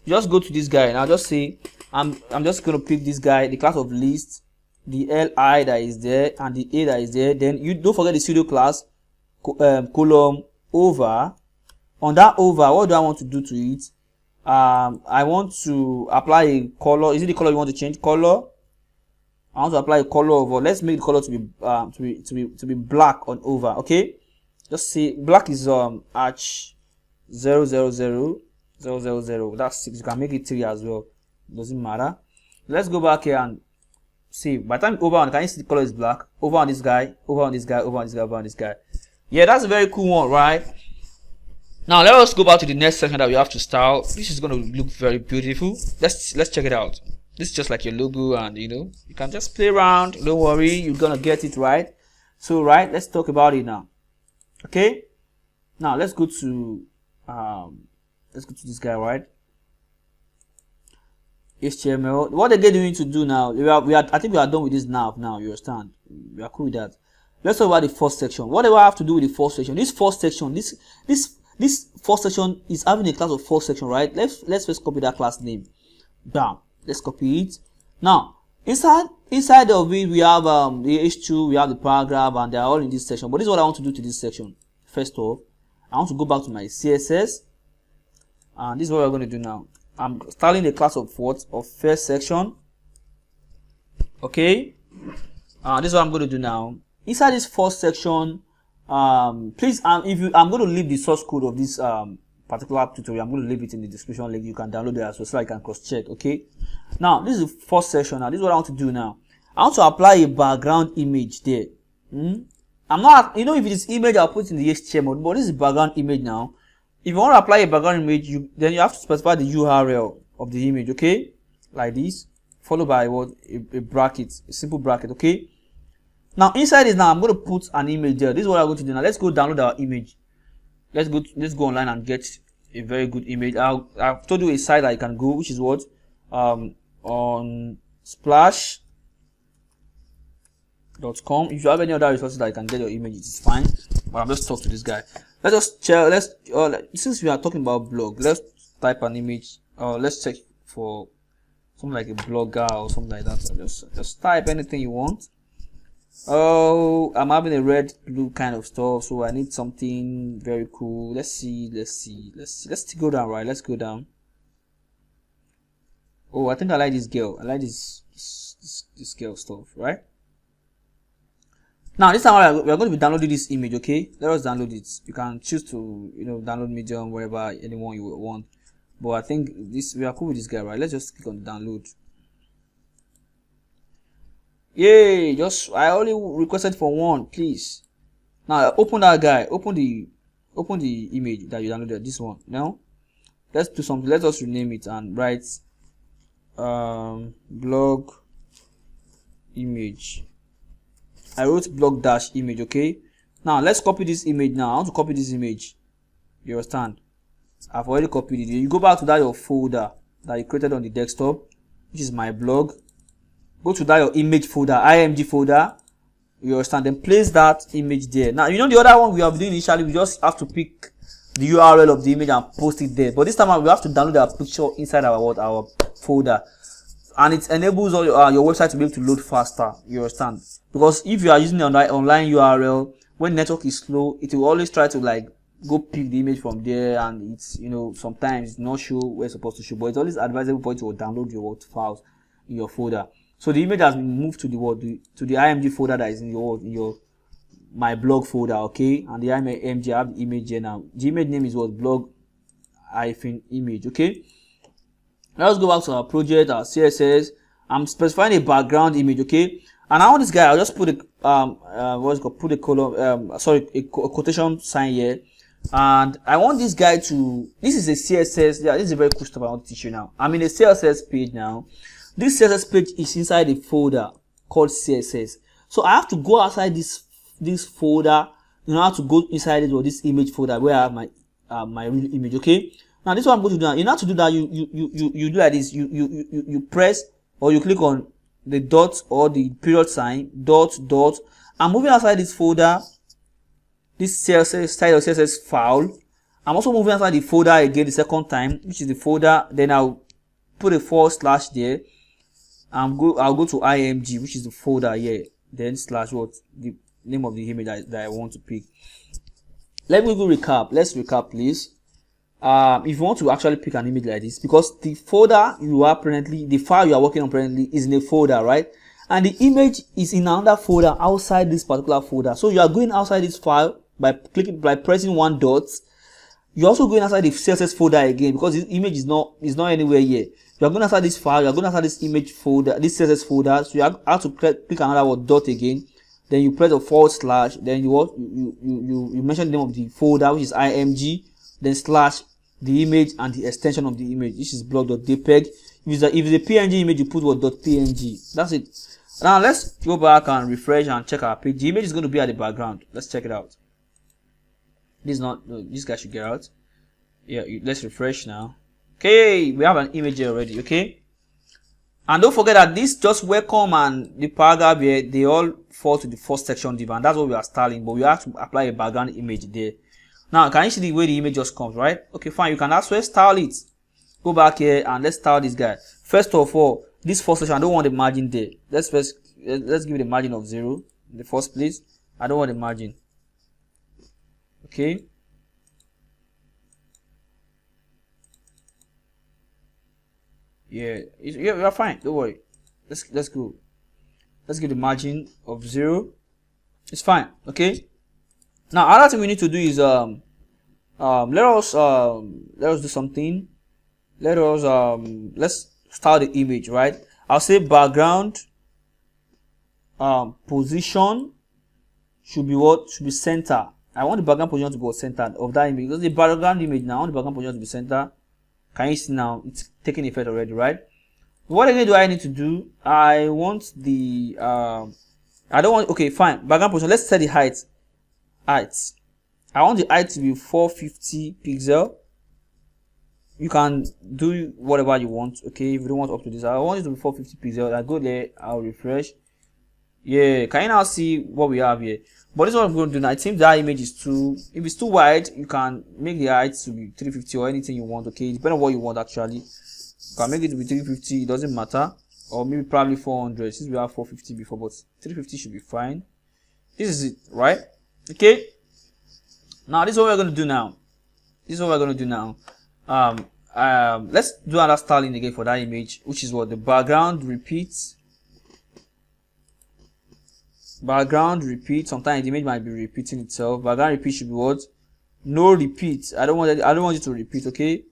Just go to this guy and I'll just say I'm just gonna pick this guy, the class of list, the li that is there and the A that is there. Then you don't forget the pseudo class column over. On that over, what do I want to do to it? I want to apply a color. Is it the color you want to change? Color. I want to apply a color over. Let's make the color to be black on over. Okay. Just say black is arch 000 That's 6. You can make it 3 as well. Doesn't matter. Let's go back here and see. By the time over on, can you see the color is black? Over on this guy. Over on this guy. Over on this guy. Over on this guy. Yeah, that's a very cool one, right? Now let us go back to the next section that we have to style. This is going to look very beautiful. Let's check it out. This is just like your logo, and you can just play around. Don't worry, you're gonna get it right. So let's talk about it now. Okay, now let's go to this guy, right? HTML. What they're going to do now, I think we are done with this now. You understand? We are cool with that. Let's talk about the first section. What do I have to do with the first section? This first section, this first section is having a class of first section, right? Let's first copy that class name. Bam. Let's copy it. Now inside of it we have the h2, we have the paragraph, and they are all in this section. But this is what I want to do to this section. First off, I want to go back to my CSS, and this is what we're going to do now. I'm styling the class of first section. Okay, this is what I'm going to do now. Inside this first section, please, I'm going to leave the source code of this particular tutorial. I'm going to leave it in the description link. You can download it as well so I can cross check. Okay, now this is the first section. Now this is what I want to do now. I want to apply a background image there. I'm not, if it is image, I'll put it in the HTML, but this is background image now. If you want to apply a background image, then you have to specify the URL of the image. Okay, like this, followed by what, a bracket, a simple bracket. Okay, now inside this, now I'm going to put an image there. This is what I'm going to do now. Let's go download our image. Let's go online and get a very good image. I've told you a site that you can go, which is what on splash.com. If you have any other resources that you can get your images, it's fine. But I'm just talk to this guy. Let's just check. Since we are talking about blog, let's type an image. Let's check for something like a blogger or something like that. So just type anything you want. Oh, I'm having a red blue kind of stuff, so I need something very cool. Let's go down, right? Let's go down. Oh, I think I like this girl. I like this girl stuff, right? Now this time we are going to be downloading this image. Okay, let us download it. You can choose to download Medium, wherever, anyone you want. But I think we are cool with this guy, right? Let's just click on download. Yay! I only requested for one, please. Now open that guy. Open the image that you downloaded. This one. Now let's do something. Let's just rename it and write blog image. I wrote blog dash image. Okay. Now let's copy this image. Now I want to copy this image. You understand? I've already copied it. You go back to that your folder that you created on the desktop, which is my blog. Go to that your image folder, img folder. You understand? Then place that image there. Now the other one we have done initially, we just have to pick the URL of the image and post it there. But this time we have to download our picture inside our folder, and it enables all your website to be able to load faster. You understand? Because if you are using the online URL, when network is slow, it will always try to go pick the image from there, and it's sometimes it's not sure where it's supposed to show. But it's always advisable for you to download your files in your folder. So the image has been moved to the img folder that is in your my blog folder, okay? And the img, I have the image here now. The image name is what? blog-image, okay? Let's go back to our project, our CSS. I'm specifying a background image, okay? And now this guy, I'll just put a put a column, a quotation sign here. And I want this guy to, this is a CSS, yeah, this is a very cool stuff I want to teach you now. I'm in a CSS page now. This CSS page is inside a folder called CSS. So I have to go outside this folder. I have to go inside it or this image folder where I have my real image. Okay. Now this is what I'm going to do now. In order to do that, you do like this. You press or you click on the dot or the period sign, dot. I'm moving outside this folder, this CSS style of CSS file. I'm also moving outside the folder again the second time, which is the folder. Then I'll put a / there. I'll go to img, which is the folder here, then / the name of the image that I want to pick. Let me go recap. Let's recap, please. If you want to actually pick an image like this, because the folder the file you are working on presently is in a folder, right? And the image is in another folder outside this particular folder. So you are going outside this file by pressing one dot. You're also going outside the CSS folder again, because this image is not anywhere here. You are going outside this file, you are going outside this image folder, this CSS folder. So you have to click another dot again. Then you press a /, then you mention the name of the folder, which is img, then / the image and the extension of the image. This is blog.jpg. If it's a png image, you put .png. That's it. Now let's go back and refresh and check our page. The image is going to be at the background. Let's check it out. This guy should get out. Yeah, let's refresh now. Okay, we have an image here already. Okay, and don't forget that this just welcome and the paragraph here, they all fall to the first section div, and that's what we are styling. But we have to apply a background image there. Now, can you see the way the image just comes, right? Okay, fine. You can also style it. Go back here and let's style this guy. First of all, this first section, I don't want the margin there. Let's give it a margin of 0 in the first place. I don't want the margin. Okay. Yeah, we are fine. Don't worry. Let's go. Let's give the margin of 0. It's fine. Okay. Now, another thing we need to do is let us do something. Let's start the image, right? I'll say background position should be what? Should be center. I want the background position to be centered of that image, because the background image now, I want the background position to be center. Can you see now? It's taking effect already, right? What again do I need to do? I want the I don't want, okay, fine. Background position. Let's set the height. I want the height to be 450 pixel. you can do whatever you want. Okay, if you don't want up to this, I want it to be 450 pixels. I go there, I'll refresh. Yeah, can you now see what we have here? But this is what I'm going to do now. It seems that image is too, if it's too wide, you can make the height to be 350 or anything you want. Okay, depending on what you want actually. You can make it to be 350, it doesn't matter, or maybe probably 400 since we have 450 before, but 350 should be fine. This is it, right? Okay, now this is what we're going to do now. Let's do another styling again for that image, which is what the background repeats. Sometimes the image might be repeating itself. Background repeat should be what? No repeat. I don't want it to repeat. Okay,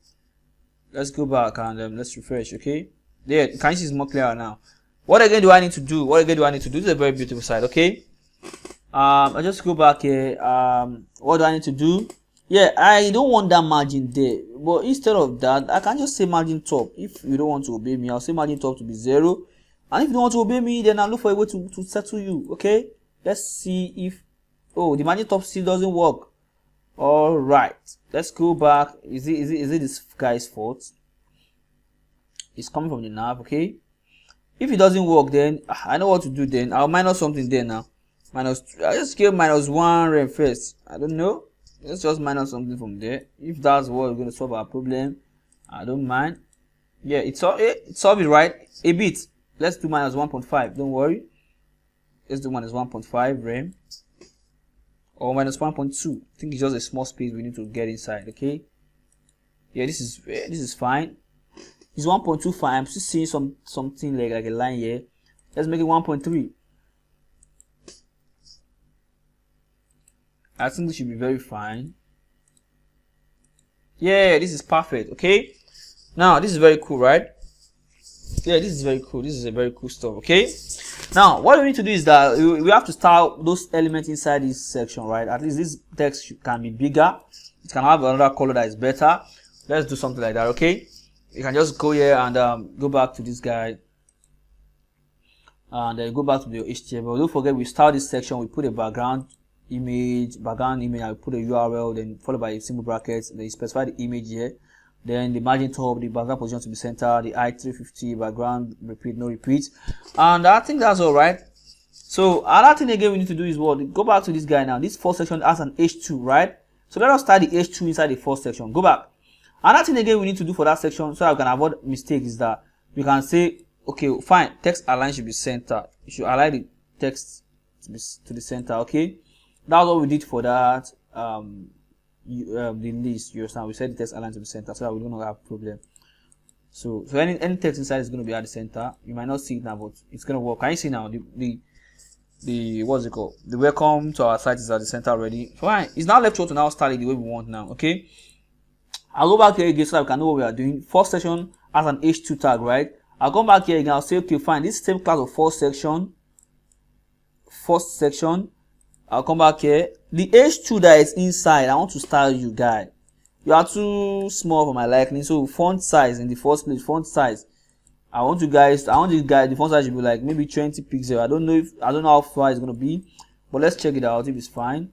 let's go back and let's refresh. Okay, there, can you see it's more clear now? What again do I need to do? This is a very beautiful site. Okay, I just go back here. What do I need to do? Yeah, I don't want that margin there, but instead of that, I can just say margin top. If you don't want to obey me, I'll say margin top to be 0. And if you don't want to obey me, then I'll look for a way to settle you. Okay, let's see if, oh, the margin top still doesn't work. All right, let's go back. Is it this guy's fault? It's coming from the nav. Okay, if it doesn't work, then I know what to do. Then I'll minus something there now. I just give -1 rem first. I don't know. Let's just minus something from there. If that's what we're going to solve our problem, I don't mind. Yeah, it's solved it right a bit. Let's do -1.5. Don't worry. Let's do -1.5 rem or -1.2. I think it's just a small space we need to get inside. Okay. Yeah, this is fine. It's 1.25. I'm still seeing something like a line here. Let's make it 1.3. I think this should be very fine. Yeah, this is perfect. Okay, now this is very cool, right? Yeah, this is very cool. This is a very cool stuff. Okay, now what we need to do is that we have to style those elements inside this section, right? At least this text can be bigger. It can have another color that is better. Let's do something like that. Okay, you can just go here and go back to this guy and then go back to the HTML. Don't forget we style this section. We put a background image. I put a URL, then followed by a symbol brackets. Then you specify the image here, then the margin top, the background position to be center, the height 350, background repeat, no repeat, and I think that's all right. So another thing again we need to do is what? Go back to this guy now. This first section has an H2, right? So let us start the H2 inside the first section. Go back. Another thing again we need to do for that section so I can avoid mistakes is that we can say, okay, fine, text align should be center. You should align the text to the center. Okay, that's what we did for that the list. You understand? We said the text align to the center so that we don't have a problem. So any text inside is going to be at the center. You might not see it now, but it's going to work. Can you see now the what's it called? The welcome to our site is at the center already. Fine. It's now left to now style it the way we want now. Okay, I'll go back here again so that we can know what we are doing. First section has an H2 tag, right? I'll come back here again. I'll say, okay, fine, this same class of first section. I'll come back here. The H2 that is inside, I want to style you guys. You are too small for my liking. So font size in the first place, font size. I want this guy, the font size should be like maybe 20 pixels. I don't know how far it's gonna be, but let's check it out if it's fine.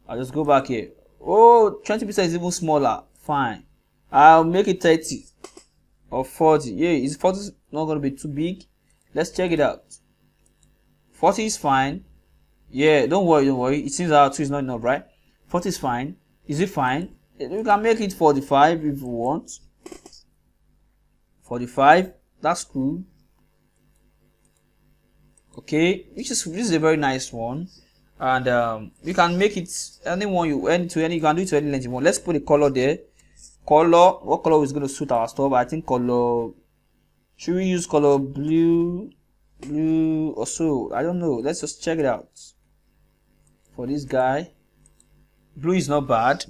I'll just go back here. Oh, 20% is even smaller. Fine. I'll make it 30 or 40. Yeah, is 40 not gonna be too big? Let's check it out. 40 is fine. Yeah, don't worry. It seems our 2 is not enough, right? 40 is fine. Is it fine? You can make it 45 if you want. 45. That's cool. Okay, this is a very nice one, and you can make it anyone you can do it to any length you want. Let's put a color there. What color is going to suit our stuff? I think color. Should we use color blue or so? I don't know. Let's just check it out. For this guy, blue is not bad.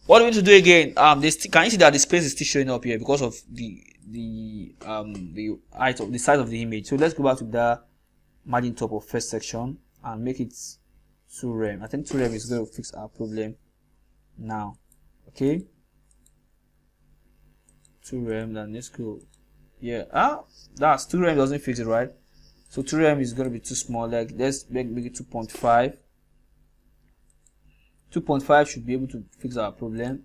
What do we need to do again? Can you see that the space is still showing up here because of the height of the size of the image? So let's go back to the margin top of first section and make it 2 rem. I think 2 rem is going to fix our problem now. Okay, 2 rem. Then let's go. Yeah, that's 2 rem doesn't fix it, right? So 2 rem is going to be too small. Like let's make it 2.5. 2.5 should be able to fix our problem.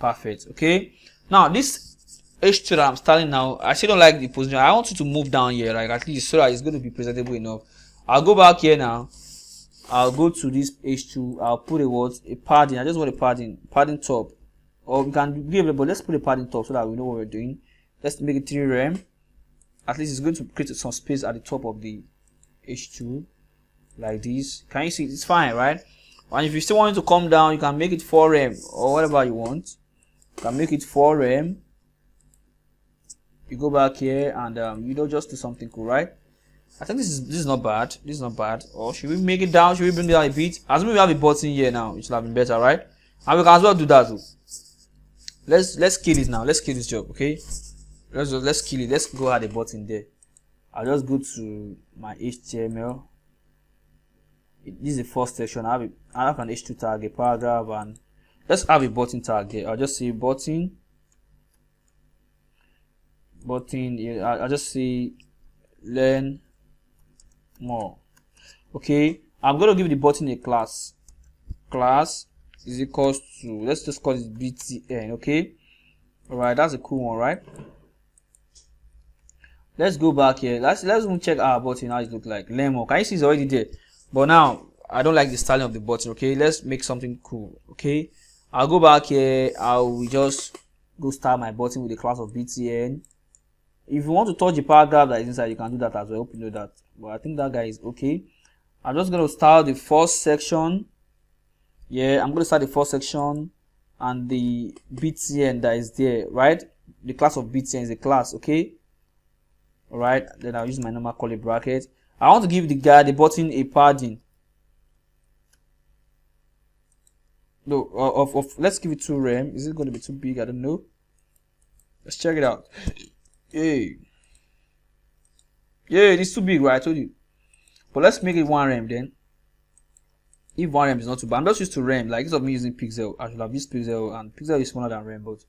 Perfect. Okay, now this H2 that I'm starting now, I still don't like the position. I want you to move down here, like at least so that it's going to be presentable enough. I'll go back here now. I'll go to this H2. I'll put a padding. I just want a padding top, or we can give it, but let's put a padding top so that we know what we're doing. Let's make it 3 rem. At least it's going to create some space at the top of the H2 like this. Can you see? It's fine, right? And if you still want it to come down, you can make it 4 rem or whatever you want. You can make it 4 rem. You go back here and you know, just do something cool, right? I think this is not bad. This is not bad. Or should we make it down? Should we bring it down a bit? As we have a button here now, it should have been better, right? And we can as well do that too. Let's kill it now. Let's kill this job, okay? Let's kill it. Let's go add a button there. I'll just go to my HTML. This is the first section. I have an H2 tag, a paragraph, and let's have a button tag here. I'll just say button. I'll just say learn more. Okay, I'm going to give the button a class. Class is equals to, let's just call it btn. Okay, all right, that's a cool one, right? Let's go back here. Let's even check our button, how it looks like. Learn more. Can you see it's already there? But now I don't like the styling of the button. Okay, let's make something cool. Okay, I'll go back here. I will just go start my button with the class of btn. If you want to touch the paragraph that is inside, you can do that as well. I hope you know that. But I think that guy is okay. I'm just going to start the first section. Yeah, I'm going to start the first section and the btn that is there, right? The class of btn is a class, okay? All right. Then I'll use my normal curly bracket. I want to give the button a padding. No, let's give it 2 rem. Is it going to be too big? I don't know. Let's check it out. Yeah, it's too big, right? I told you. But let's make it 1 rem then. If 1 rem is not too bad, I'm just used to rem. Like instead of me using pixel, I should have used pixel, and pixel is smaller than rem, but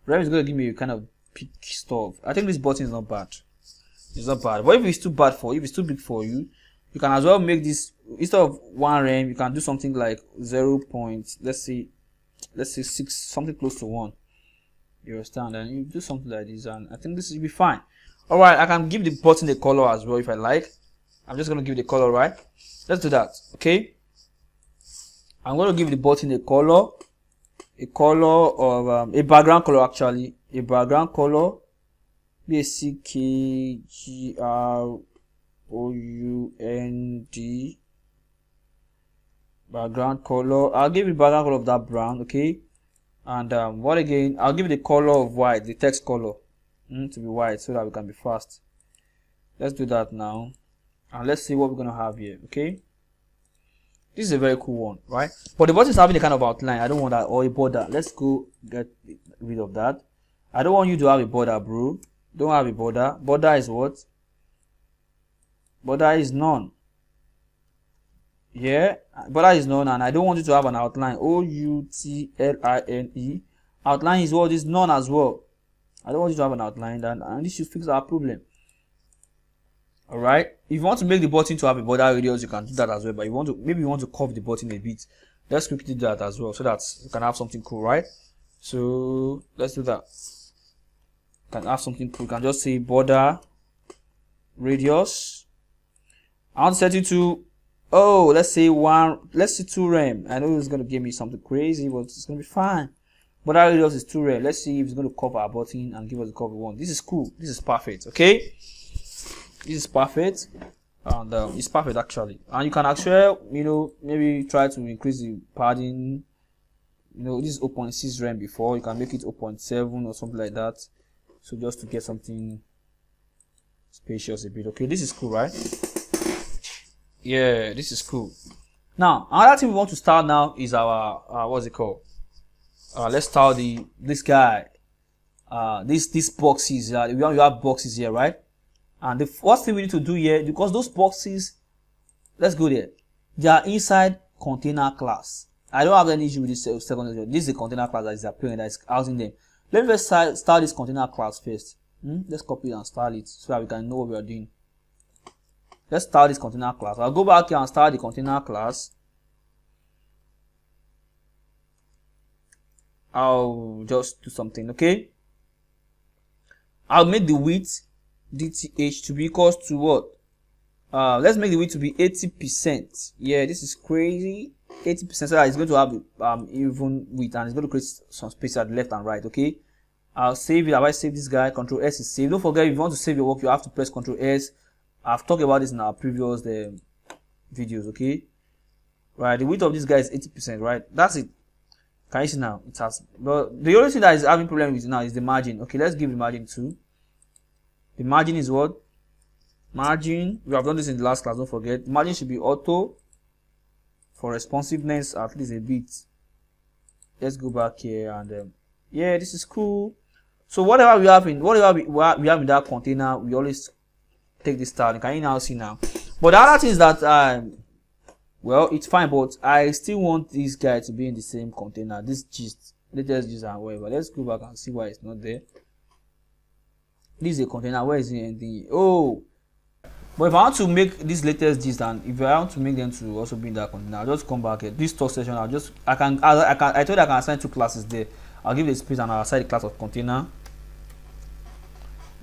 rem is going to give me a kind of big stuff. I think this button is not bad. It's not bad. But if it's too bad for you, if it's too big for you, you can as well make this, instead of 1 rem, you can do something like 0. Let's say 6, something close to 1. You understand? And you do something like this, and I think this will be fine. All right, I can give the button a color as well if I like. I'm just going to give it a color, right? Let's do that. Okay, I'm going to give the button a color of a background color, actually a background color, BACKGROUND background color. I'll give it background color of that brown, okay? And what again? I'll give it the color of white, the text color to be white, so that we can be fast. Let's do that now, and let's see what we're gonna have here. Okay, this is a very cool one, right? But the button is having a kind of outline. I don't want that, or a border. Let's go get rid of that. I don't want you to have a border, bro. Don't have a border. Border is what? Border is none. Yeah, border is none, and I don't want you to have an outline. OUTLINE. Outline is what is none as well. I don't want you to have an outline, and this should fix our problem. All right. If you want to make the button to have a border radius, you can do that as well. But maybe you want to curve the button a bit. Let's quickly do that as well, so that you can have something cool, right? So let's do that. You can have something cool. You can just say border radius. I want to set it to, oh, let's say 2 rem. I know it's going to give me something crazy, but it's going to be fine. Border radius is 2 rem. Let's see if it's going to cover our button and give us the cover we want. This is cool. This is perfect. Okay, this is perfect, and it's perfect actually. And you can actually, maybe try to increase the padding. This is 0.6 rem before. You can make it 0.7 or something like that. So just to get something spacious a bit. Okay, this is cool, right? Yeah, this is cool. Now, another thing we want to start now is our what's it called? Let's start this guy. These boxes. We have boxes here, right? And the first thing we need to do here, because those boxes, let's go there. They are inside container class. I don't have any issue with this second. This is the container class that is appearing, that is housing them. Let me first start this container class first. Let's copy it and start it so that we can know what we are doing. Let's start this container class. I'll go back here and start the container class. I'll just do something. Okay, I'll make the width dth to be equals to what? Let's make the width to be 80%. Yeah, this is crazy. 80%, so that it's going to have even width, and it's going to create some space at the left and right. Okay, I'll save it. Have I saved this guy? Control S is save. Don't forget, if you want to save your work, you have to press Control S. I've talked about this in our previous videos. Okay, right, the width of this guy is 80%, right? That's it. Can you see now? It has, but the only thing that is having problem with it now is the margin. Okay, let's give the margin 2. The margin is what? Margin, we have done this in the last class, don't forget. Margin should be auto for responsiveness, at least a bit. Let's go back here and yeah, this is cool. So whatever we have in that container, we always take this style. Can you now see now? But the other thing is that well, it's fine, but I still want this guy to be in the same container. This gist, latest gist and whatever. Let's go back and see why it's not there. This is a container. Where is it? Oh, but if I want to make this latest gist, and if I want to make them to also be in that container, I'll just come back here. This talk session, I told you I can assign 2 classes there. I'll give it a space and I'll assign the class of container.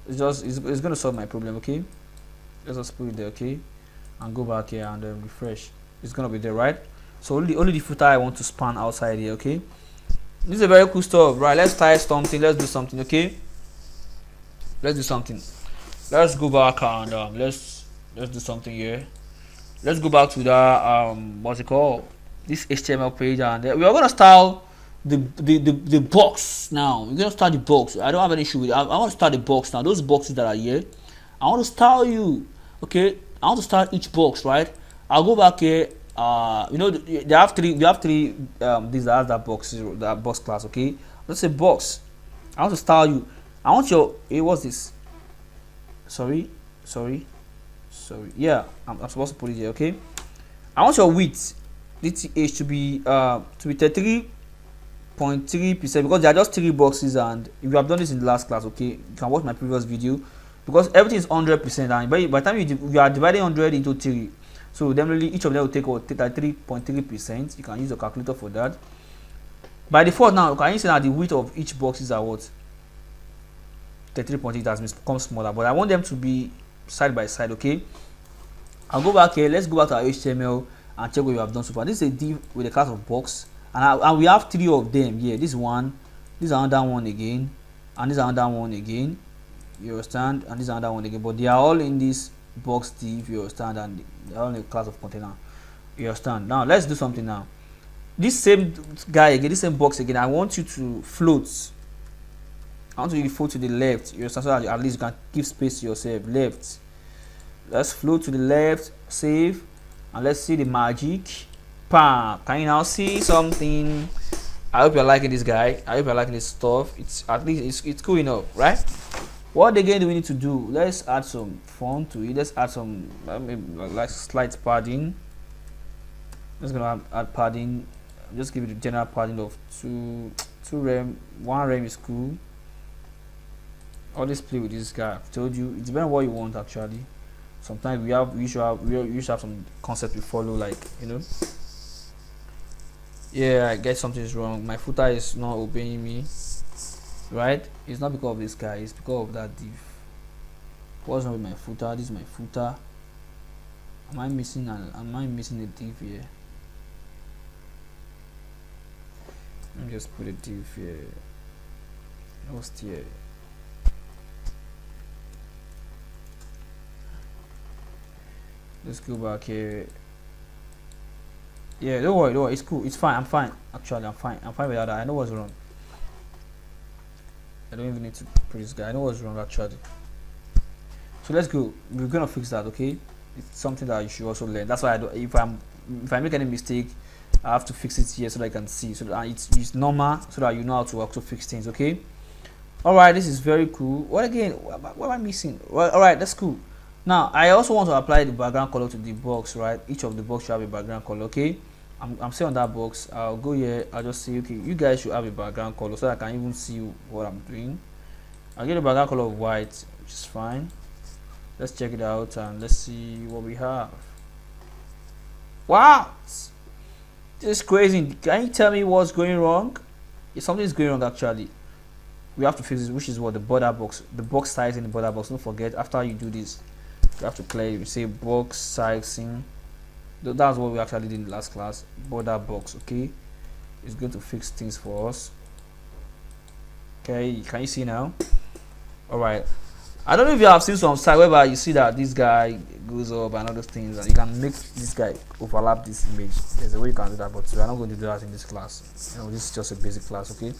It's going to solve my problem. Okay, let's just put it there. Okay, and go back here and refresh. It's gonna be there, right? So only the footer I want to span outside here. Okay, this is a very cool stuff, right? Let's type something. Let's do something. Okay, let's do something. Let's go back and let's do something here. Let's go back to the what's it called, this HTML page, and we are gonna style the box now. We're gonna start the box. I don't have an issue with it. I want to start the box now. Those boxes that are here, I want to style you. Okay, I want to start each box, right? I'll go back here. You know, they have three. These are that box class. Okay, let's say box. I want to style you. I want your. Hey, what's this? Sorry. Yeah, I'm supposed to put it here. Okay, I want your width dth to be 33.3% because there are just 3 boxes, and if you have done this in the last class, okay, you can watch my previous video because everything is 100%, and by the time you are dividing 100 into 3. So definitely each of them will take 3.3%. You can use your calculator for that. By default now, can you see that the width of each box is at what? 33.8 has become smaller, but I want them to be side by side. Okay, I'll go back here. Let's go back to our HTML and check what we have done so far. This is a div with a class of box, and we have 3 of them here. This one, this is another one again, and this is another one again. You understand? And this is another one again, but they are all in this box div, you understand, and they're all in a class of container, you understand. Now let's do something now. This same guy again, this same box again, I want you to float. I want you to float to the left, you understand, so that at least you can give space to yourself. Left, let's float to the left, save, and let's see the magic. Bam! Can you now see something? I hope you're liking this guy. I hope you're liking this stuff. It's at least it's cool enough, right? What again do we need to do? Let's add some font to it. Let's add some like slight padding. Just gonna add padding. Just give it a general padding of 2 rem. 1 rem is cool. Always play with this guy. I've told you, it's depends on what you want actually. Sometimes we should have some concept we follow, like, you know. Yeah, I guess something is wrong. My footer is not obeying me. Right? It's not because of this guy, it's because of that div. What's wrong with my footer? This is my footer. Am I missing a div here? Let me just put a div here. What's here? Let's go back here. Yeah, don't worry, it's cool, it's fine, I'm fine. Actually, I'm fine with that. I know what's wrong. I don't even need to put this guy. I know what's wrong actually. So let's go. We're gonna fix that, okay? It's something that you should also learn. That's why if I make any mistake, I have to fix it here so that I can see, so that it's normal, so that you know how to also fix things, okay? All right, this is very cool. What again? What am I missing? Well, all right, that's cool. Now I also want to apply the background color to the box, right? Each of the box should have a background color, okay? I'm still on that box. I'll go here. I'll just say, okay, you guys should have a background color so that I can even see what I'm doing. I'll get a background color of white, which is fine. Let's check it out and let's see what we have. Wow, this is crazy. Can you tell me what's going wrong? if something is going wrong actually, we have to fix this, which is what the border box, the box size in the border box. Don't forget, after you do this, you have to clear it. You say box sizing. That's what we actually did in the last class. Border box. Okay, it's going to fix things for us. Okay, can you see now? All right. I don't know if you have seen some site whereby you see that this guy goes up and other things, and you can make this guy overlap this image. There's a way you can do that, but we are not going to do that in this class. You know, this is just a basic class. Okay.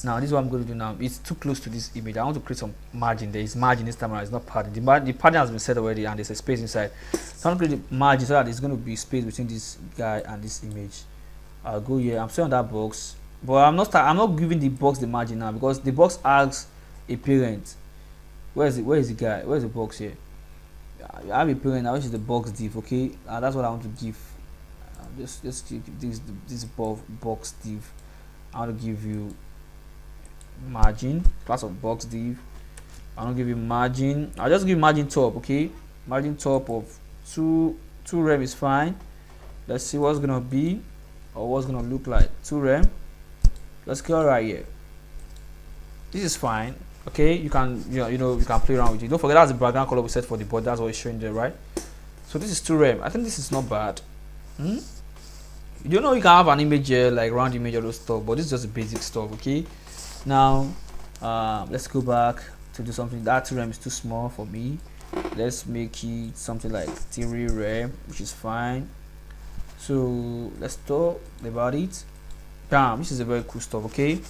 Now this is what I'm going to do now. It's too close to this image. I want to create some margin. There is margin this time around. It's not padding. The padding has been set already, and there's a space inside. So I'm going to create the margin so that there's going to be space between this guy and this image. I'll go here. I'm still on that box, but I'm not giving the box the margin now, because the box asks a parent. Where is the guy? Where's the box here? I have a parent now, which is the box div. Okay, and that's what I want to give. Just give this box div. I want to give you margin, class of box div. I want to give you margin. I'll just give margin top. Okay, margin top of 2 rem is fine. Let's see what's gonna be, or what's gonna look like. 2 rem. Let's go right here. This is fine. Okay, you can you can play around with it. Don't forget that's the background color we set for the board. That's what it's showing there, right? So this is 2 rem. I think this is not bad. You know, you can have an image here, like round image or those stuff, but this is just the basic stuff. Okay, now let's go back to do something. That 2 rem is too small for me. Let's make it something like 3 rem, which is fine. So let's talk about it. Damn, this is a very cool stuff. Okay,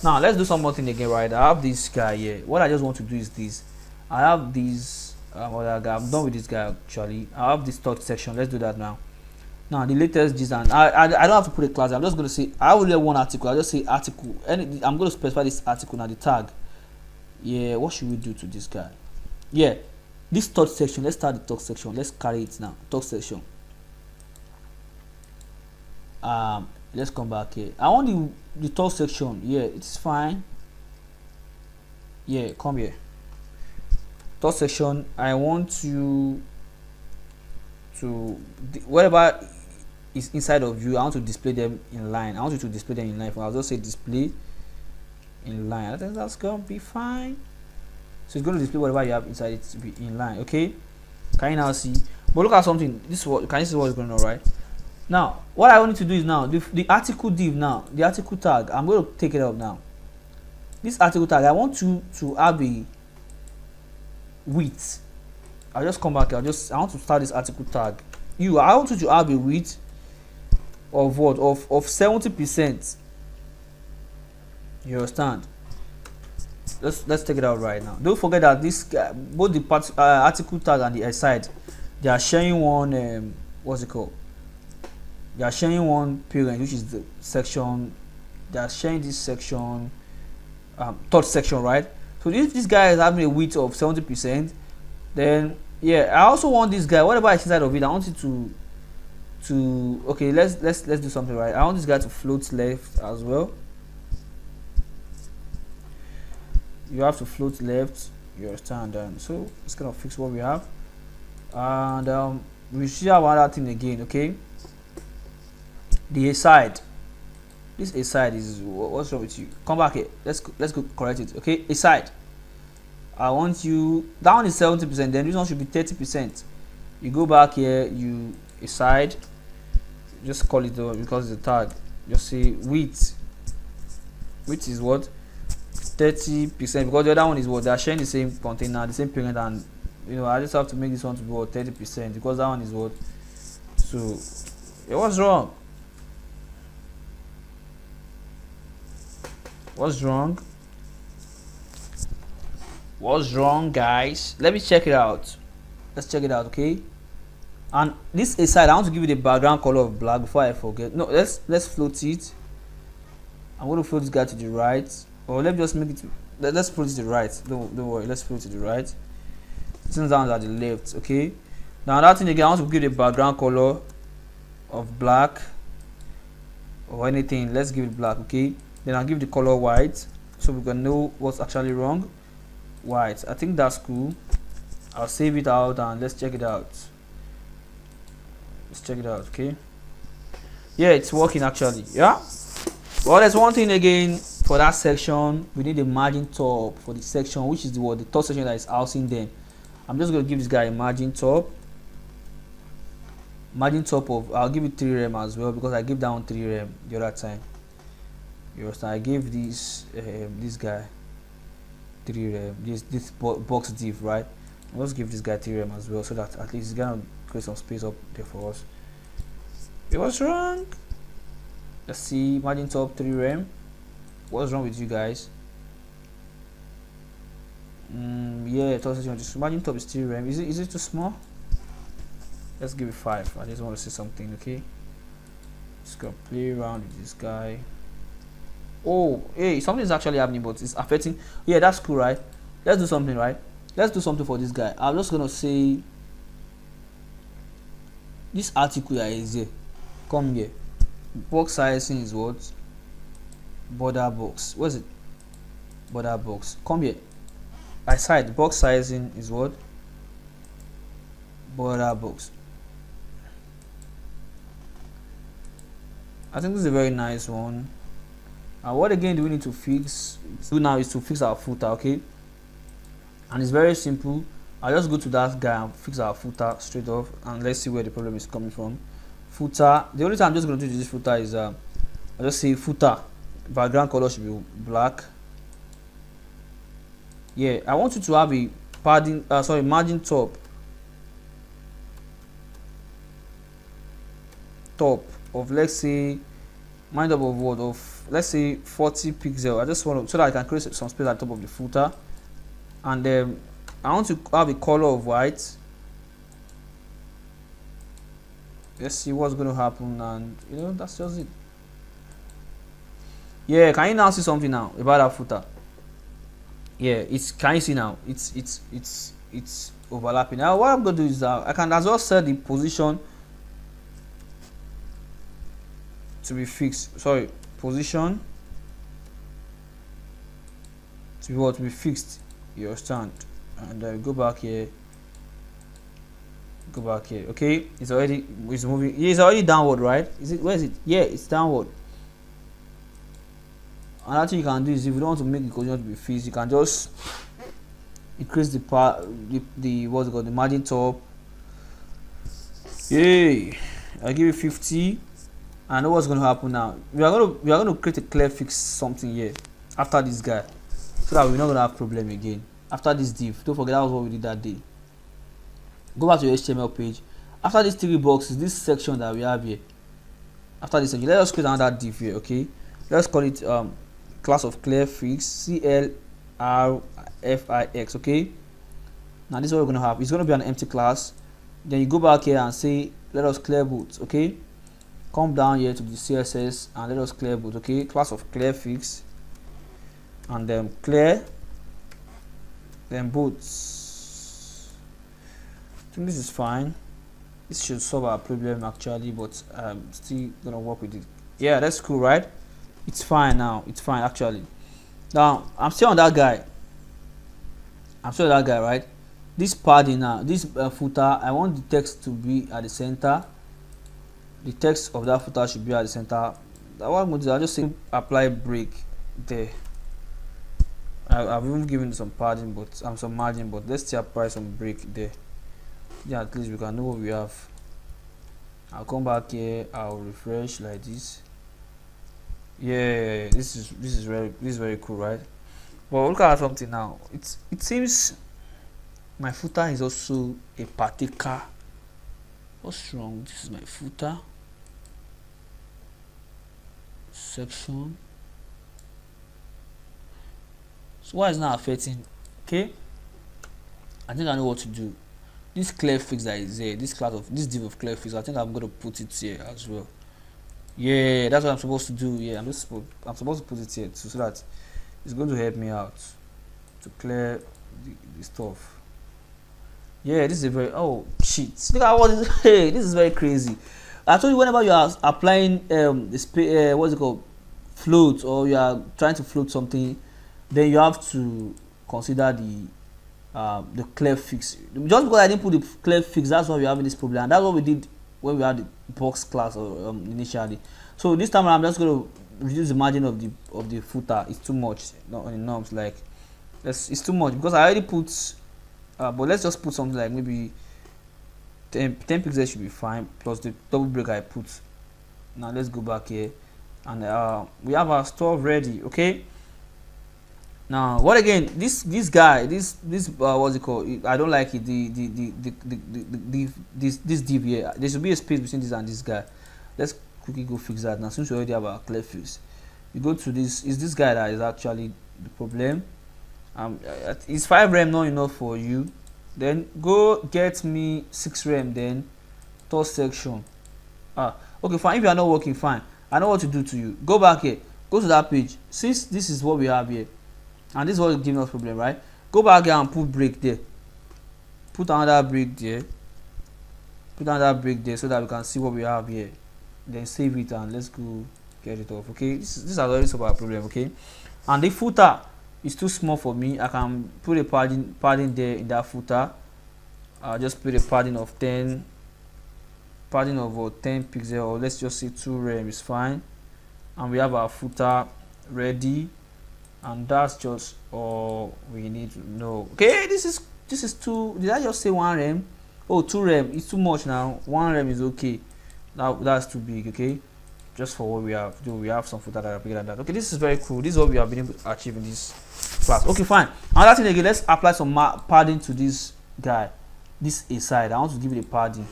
now let's do some more thing again, right? I have this guy here. What I just want to do is this. I have this other guy. I'm done with this guy actually. I have this third section. Let's do that now. Now the latest design. I don't have to put a class. I'm just going to say I will have one article. I'll just say article. And I'm going to specify this article now. The tag. Yeah. What should we do to this guy? Yeah. This third section. Let's start the talk section. Let's carry it now. Talk section. Let's come back here. I want the talk section. Yeah, it's fine. Yeah, come here. Talk section. I want you to whatever is inside of you. I want to display them in line. I want you to display them in line. I'll just say display in line. I think that's gonna be fine. So it's going to display whatever you have inside it to be in line. Okay, can you now see? But look at something. This is what, can you see what is going on, right? Now what I want you to do is now the article div, now the article tag, I'm going to take it up now. This article tag, I want you to have a width. I'll just come back here. I want to start this article tag. I want you to have a width of what, of 70%. You understand? Let's take it out right now. Don't forget that this both the article tag and the side, they are sharing one what's it called? They are sharing one parent, which is the section. They are sharing this section, third section, right? So if this guy is having a width of 70%, then yeah, I also want this guy, whatever is inside of it, I want it to okay, let's do something, right? I want this guy to float left as well. You have to float left. You understand? So it's gonna fix what we have, and we should have another thing again. Okay, the aside. This aside is what's wrong with you? Come back here. Let's go correct it. Okay, aside. I want you, that one is 70%. Then this one should be 30%. You go back here. You aside. Just call it because it's a tag. Just say width. Width is what? 30%, because the other one is what, they are sharing the same container, the same parent, and I just have to make this one to be what, 30%, because that one is what. So yeah, what's wrong? What's wrong, guys? Let me check it out. Let's check it out. Okay, and this aside, I want to give it a background color of black before I forget. No, let's float it. I'm going to float this guy to the right. Or let's just make it. Let's put it to the right. Don't worry. Let's put it to the right. Since down at the left. Okay. Now that thing again, I want to give it a background color of black or anything. Let's give it black. Okay. Then I'll give the color white, so we can know what's actually wrong. White. I think that's cool. I'll save it out and let's check it out. Let's check it out. Okay. Yeah, it's working actually. Yeah. Well, there's one thing again for that section. We need a margin top for the section, which is the top section that is housing them. I'm just going to give this guy a margin top. Margin top of, I'll give it 3 rem as well, because I gave that one 3 rem the other time. You understand? I gave this guy 3 rem, this box div, right? Let's give this guy 3 rem as well, so that at least it's gonna create some space up there for us. It was wrong. Let's see, margin top 3 rem. What's wrong with you guys? Yeah, margin top is 3 rem. Is it too small? Let's give it 5. I just want to say something, okay? Just gonna play around with this guy. Oh, hey, something is actually happening, but it's affecting. Yeah, that's cool, right? Let's do something, right? Let's do something for this guy. I'm just gonna say this article here is here. Come here. Box sizing is what? Border box. What's it? Border box. Come here. I said box sizing is what? Border box. I think this is a very nice one. And what again do we need to fix? Do now is to fix our footer, okay? And it's very simple. I'll just go to that guy and fix our footer straight off, and let's see where the problem is coming from. Footer. The only time I'm just going to do this footer is I'll just say footer background color should be black. Yeah, I want you to have a padding. Margin top of, let's say, margin top of what, of let's say 40 pixels. I just want to, so that I can create some space at the top of the footer, and then I want to have a color of white. Let's see what's going to happen, and you know, that's just it. Yeah, can you now see something now about that footer? Yeah, it's, can you see now? It's overlapping. Now what I'm going to do is I can as well set the position to be fixed. Sorry, position to be what? To be fixed. You understand? And go back here. Go back here. Okay, it's moving. Yeah, it's already downward, right? Is it? Where is it? Yeah, it's downward. Another thing you can do is, if you don't want to make the position to be fixed, you can just increase the what's it called, the margin top. Yay! I give it 50. I know what's going to happen now. We are going to create a clear fix something here after this guy, so that we're not going to have problem again after this div. Don't forget that was what we did that day. Go back to your HTML page. After these 3 boxes, this section that we have here, after this section, let us create another div here. Okay, let's call it class of clear fix, CLRFIX. Okay, now this is what we're going to have. It's going to be an empty class. Then you go back here and say let us clear boot. Okay, come down here to the CSS and let us clear boot. Okay, class of clear fix, and then clear, then boots. I think this is fine. This should solve our problem actually, but I'm still gonna work with it. Yeah, that's cool, right? It's fine now. It's fine actually. Now I'm still on that guy. Right? This padding now, this footer, I want the text to be at the center. The text of that footer should be at the center. What I'm going to do, I'll just say apply break there. I've even given some padding, but some margin, but let's still apply some break there. Yeah, at least we can know what we have. I'll come back here, I'll refresh like this. Yeah, this is very cool, right? Well, look at something now. It seems my footer is also a particle. What's wrong? This is my footer section. So why is not affecting? Okay, I think I know what to do. This clear fix that is there, this div of clear fix, I think I'm going to put it here as well. Yeah, that's what I'm supposed to do. Yeah, I'm supposed to put it here so that it's going to help me out to clear the stuff. Yeah, this is a very, oh shit, look at what this. Hey, this is very crazy. I told you, whenever you are applying what's it called, float, or you are trying to float something, then you have to consider the clear fix. Just because I didn't put the clear fix, that's why we're having this problem, and that's what we did when we had the box class initially. So this time I'm just going to reduce the margin of the footer. It's too much. Not on the norms, like it's too much because I already put but let's just put something like maybe 10 pixels should be fine, plus the double break I put. Now let's go back here, and we have our stuff ready. Okay, now what again, this guy, this what's it called, I don't like it, this div here. There should be a space between this and this guy. Let's quickly go fix that. Now since we already have our clear face, you go to this. Is this guy that is actually the problem? Is 5 rem not enough for you? Then go get me 6 rem, then third section. Okay, fine. If you are not working, fine, I know what to do to you. Go back here, go to that page. Since this is what we have here, and this is what is giving us problem, right? Go back here and put break there, put another break there, put another break there, so that we can see what we have here. Then save it and let's go get it off. Okay, this has already solved our problem. Okay, and the footer is too small for me. I can put a padding there in that footer. I'll just put a padding of 10 pixels, or let's just say 2 rem is fine, and we have our footer ready. And that's just all we need to know. Okay, this is 2. Did I just say 1 rem? Oh, 2 rem is too much now. 1 rem is okay. That's too big. Okay, just for what we have. We have some footer that are bigger than that. Okay, this is very cool. This is what we have been able to achieve in this class. Okay, fine. Another thing again, let's apply some padding to this guy. This a side. I want to give it a padding.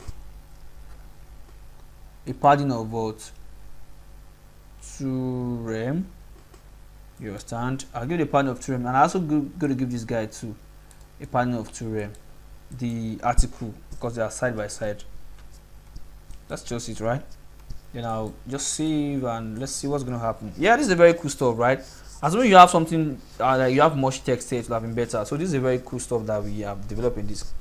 A padding of what? 2 rem. You understand? I'll give it a padding of 2 rem, and I also going to give this guy too a padding of 2 rem. The article, because they are side by side. That's just it, right? Then I'll just save and let's see what's going to happen. Yeah, this is a very cool stuff, right? As long as you have something that you have much text here, it will have been better. So this is a very cool stuff that we have developed in this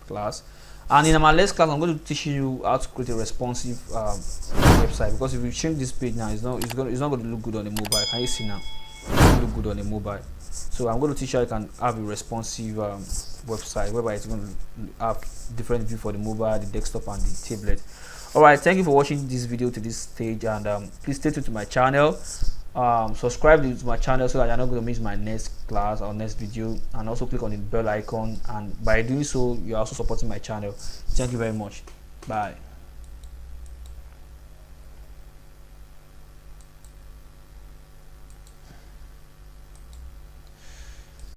class. And in my next class, I'm going to teach you how to create a responsive website, because if you change this page now, it's not going to look good on the mobile. Can you see now? It's going to look good on the mobile. So I'm going to teach you how you can have a responsive website, whereby it's going to have different view for the mobile, the desktop, and the tablet. Alright, thank you for watching this video to this stage, and please stay tuned to my channel. Subscribe to my channel so that you're not going to miss my next class or next video, and also click on the bell icon, and by doing so you're also supporting my channel. Thank you very much. Bye.